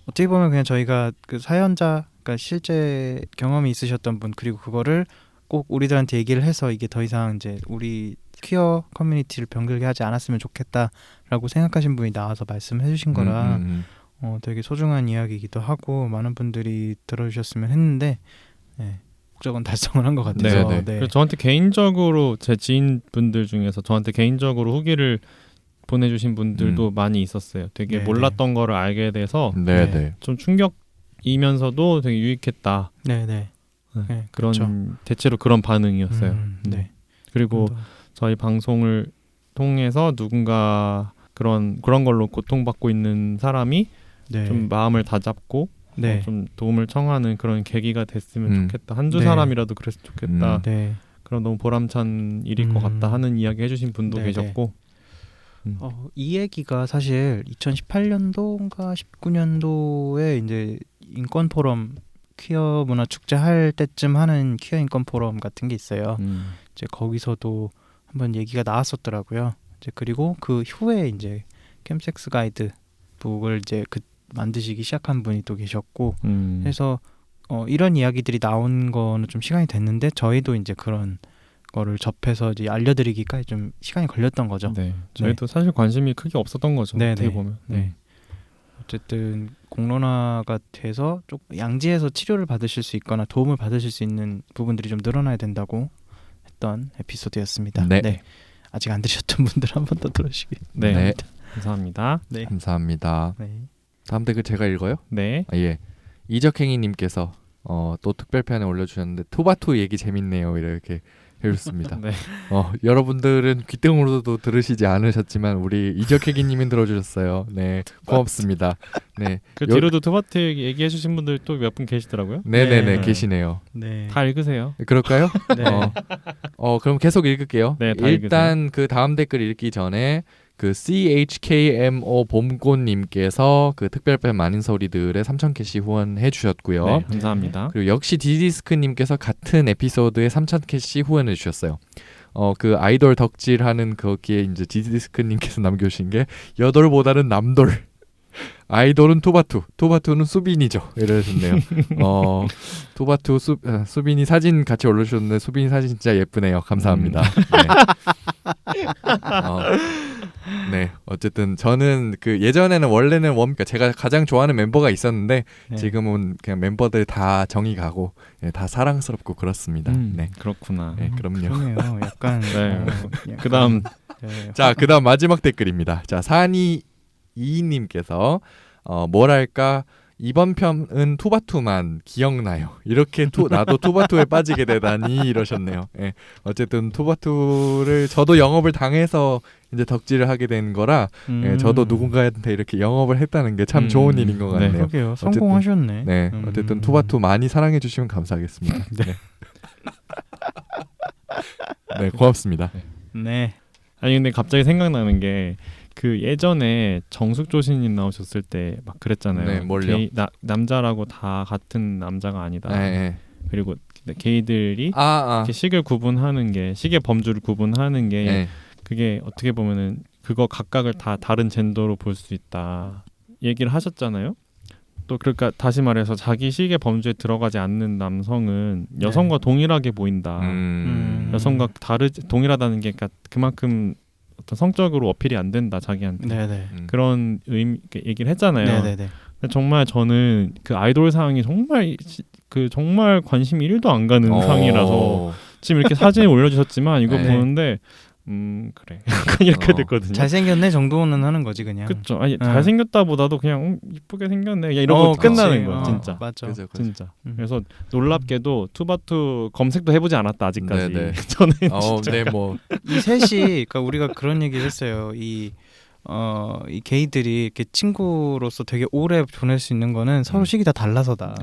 어떻게 보면 그냥 저희가 그 사연자, 그러니까 실제 경험이 있으셨던 분 그리고 그거를 꼭 우리들한테 얘기를 해서 이게 더 이상 이제 우리 퀴어 커뮤니티를 병들게 하지 않았으면 좋겠다라고 생각하신 분이 나와서 말씀해주신 거라 되게 소중한 이야기이기도 하고 많은 분들이 들어주셨으면 했는데 목적은 달성을 한 것 같아서 네. 그래서 저한테 개인적으로 제 지인분들 중에서 저한테 개인적으로 후기를 보내주신 분들도 많이 있었어요. 되게 몰랐던 거를 알게 돼서 좀 충격이면서도 되게 유익했다. 그런 그렇죠. 대체로 그런 반응이었어요. 그리고 더. 저희 방송을 통해서 누군가 그런 걸로 고통받고 있는 사람이 좀 마음을 다잡고 좀 도움을 청하는 그런 계기가 됐으면 좋겠다. 한두 사람이라도 그랬으면 좋겠다. 그럼 너무 보람찬 일일 것 같다 하는 이야기 해주신 분도 계셨고 이 얘기가 사실 2018년도인가 19년도에 이제 인권 포럼 퀴어 문화 축제 할 때쯤 하는 퀴어 인권 포럼 같은 게 있어요. 이제 거기서도 한번 얘기가 나왔었더라고요. 이제 그리고 그 후에 이제 캠섹스 가이드 북을 이제 만드시기 시작한 분이 또 계셨고 해서 이런 이야기들이 나온 거는 좀 시간이 됐는데 저희도 이제 그런 거를 접해서 이제 알려드리기까지 좀 시간이 걸렸던 거죠. 저희도 사실 관심이 크게 없었던 거죠. 어떻게 보면. 어쨌든 공론화가 돼서 좀 양지에서 치료를 받으실 수 있거나 도움을 받으실 수 있는 부분들이 좀 늘어나야 된다고 했던 에피소드였습니다. 네. 아직 안 들으셨던 분들 한 번 더 들으시기. 네. 네. 감사합니다. 네. 감사합니다. 네. 다음 댓글 제가 읽어요? 네. 예. 이적행이님께서 또 특별편에 올려주셨는데 투바투 얘기 재밌네요 이렇게 해주셨습니다. 네. 여러분들은 귀등으로도 들으시지 않으셨지만 우리 이적행이님은 들어주셨어요. 네, 고맙습니다. 네, 그 뒤로도 투바투 얘기해 주신 분들 또 몇 분 계시더라고요. 네네네 네. 계시네요. 네. 다 읽으세요. 그럴까요? 네. 그럼 계속 읽을게요. 네, 다 일단 그 다음 댓글 읽기 전에 그 CHKMO 봄꽃님께서 그 특별편 많은 소리들의 3,000캐시 후원해 주셨고요. 네, 감사합니다. 그리고 역시 디디스크님께서 같은 에피소드에 3,000캐시 후원해 주셨어요. 그 아이돌 덕질하는 거기에 이제 디디스크님께서 남겨주신 게 여돌보다는 남돌. 아이돌은 투바투는 수빈이죠. 이러셨네요. 투바투 수빈이 사진 같이 올려주셨는데 수빈이 사진 진짜 예쁘네요. 감사합니다. 네, 어쨌든 저는 그 예전에는 원래는 그러니까 제가 가장 좋아하는 mem버가 있었는데 네. 지금은 그냥 멤버들 다 정이 가고 다 사랑스럽고 그렇습니다. 네, 그렇구나. 네, 그럼요. 그러네요. 약간. 네. 약간 그다음 네. 자, 그다음 마지막 댓글입니다. 자, 산이 이님께서 뭐랄까 이번 편은 투바투만 기억나요. 이렇게 나도 투바투에 빠지게 되다니 이러셨네요. 예. 어쨌든 투바투를 저도 영업을 당해서 이제 덕질을 하게 된 거라 예, 저도 누군가한테 이렇게 영업을 했다는 게 참 좋은 일인 것 네. 같네요. 그러게요. 성공하셨네. 네, 어쨌든 투바투 많이 사랑해 주시면 감사하겠습니다. 네. 네, 고맙습니다. 네. 아니 근데 갑자기 생각나는 게 그 예전에 정숙조신님 나오셨을 때 막 그랬잖아요. 네, 뭘요? 남자라고 다 같은 남자가 아니다. 네. 그리고 게이들이 아. 이렇게 식을 구분하는 게 식의 범주를 구분하는 게 네. 그게 어떻게 보면은 그거 각각을 다 다른 젠더로 볼 수 있다 얘기를 하셨잖아요. 또 그러니까 다시 말해서 자기 식의 범주에 들어가지 않는 남성은 여성과 동일하게 보인다. 여성과 동일하다는 게 그러니까 그만큼 어떤 성적으로 어필이 안 된다 자기한테. 네네. 그런 얘기를 했잖아요. 네네네. 근데 정말 저는 그 아이돌 상이 정말 관심이 1도 안 가는 상이라서 지금 이렇게 사진을 올려주셨지만 이거 네. 보는데 그래 약간 이렇게 됐거든요. 잘생겼네 정도는 하는 거지 그냥. 그쵸. 아니 잘생겼다보다도 그냥 이쁘게 생겼네 그냥 이러고 끝나는 거야 진짜. 맞아. 그죠. 진짜. 그래서 놀랍게도 투바투 검색도 해보지 않았다 아직까지. 네네. 저는 진짜. 네, 뭐 이 셋이 그러니까 우리가 그런 얘기를 했어요. 이 게이들이 이렇게 친구로서 되게 오래 보낼 수 있는 거는 서로 식이 다 달라서다.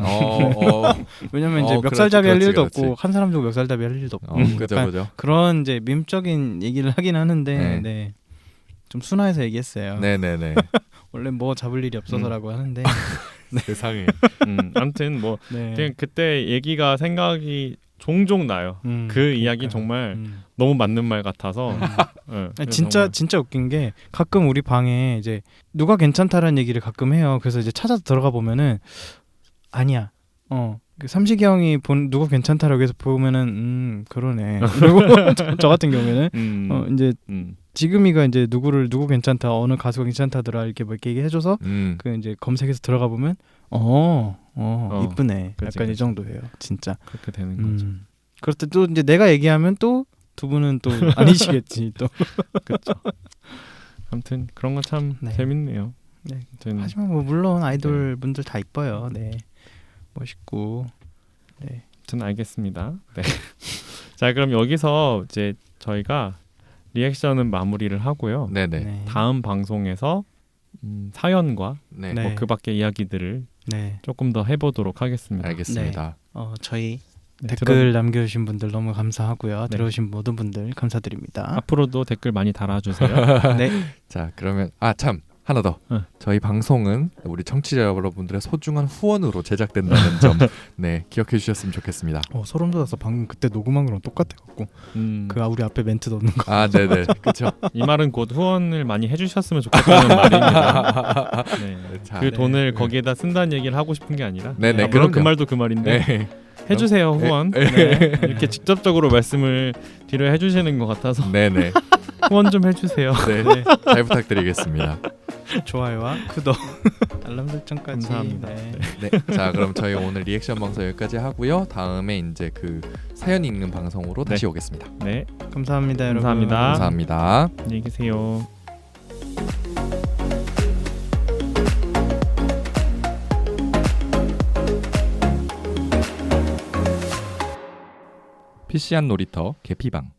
왜냐면 이제 멱살잡이 할 일도 없고 한 사람 두고 멱살잡이 할 일도 없고. 그죠. 그런 이제 밈적인 얘기를 하긴 하는데 네. 좀 순화해서 얘기했어요. 네네네. 원래 뭐 잡을 일이 없어서라고 하는데 세상에. 아무튼 뭐 네. 그냥 그때 얘기가 생각이 종종 나요. 그 이야기 정말 너무 맞는 말 같아서. 네, 진짜 웃긴 게 가끔 우리 방에 이제 누가 괜찮다라는 얘기를 가끔 해요. 그래서 이제 찾아서 들어가 보면은 아니야. 그 삼식이 형이 누가 괜찮다라고 해서 보면은 그러네. 그리고 저 같은 경우에는 이제 지금이가 이제 누구 괜찮다 어느 가수가 괜찮다더라 이렇게 뭐 이렇게 얘기해줘서 그 이제 검색해서 들어가 보면 이쁘네. 그치, 약간 이 그치. 정도예요. 진짜. 그렇게 되는 거죠. 그럴 때 또 이제 내가 얘기하면 또 두 분은 또 아니시겠지 또. 그렇죠. 아무튼 그런 거 참 네. 재밌네요. 네. 아무튼 하지만 뭐 물론 아이돌 분들 다 이뻐요. 네. 멋있고. 네. 아무튼 알겠습니다. 네. 자 그럼 여기서 이제 저희가 리액션은 마무리를 하고요. 네네. 네. 다음 방송에서 사연과 네. 네. 뭐 그 밖의 이야기들을 네. 조금 더 해보도록 하겠습니다. 알겠습니다. 저희 네, 댓글 남겨주신 분들 너무 감사하고요. 네. 들어오신 모든 분들 감사드립니다. 앞으로도 댓글 많이 달아주세요. 네. 자, 그러면 참 하나 더. 저희 방송은 우리 청취자 여러분들의 소중한 후원으로 제작된다는 점, 네, 기억해 주셨으면 좋겠습니다. 소름 돋아서 방금 그때 녹음한 거랑 똑같아갖고 그 우리 앞에 멘트 넣는 거. 네네, 그렇죠. 이 말은 곧 후원을 많이 해주셨으면 좋겠다는 말입니다. 네. 자, 그 돈을 거기에다 쓴다는 얘기를 하고 싶은 게 아니라 네네, 물론 그 그럼요. 말도 그 말인데 네. 해주세요 후원. 네. 이렇게 직접적으로 말씀을 뒤로 해주시는 것 같아서 네네. 후원 좀 해주세요. 네, 잘 부탁드리겠습니다. 좋아요와 구독, 알람 설정까지. 감사합니다. 네. 네, 자 그럼 저희 오늘 리액션 방송 여기까지 하고요. 다음에 이제 그 사연 읽는 방송으로 다시 오겠습니다. 네, 감사합니다, 여러분. 감사합니다. 감사합니다. 안녕히 계세요. PC한 놀이터 개피방.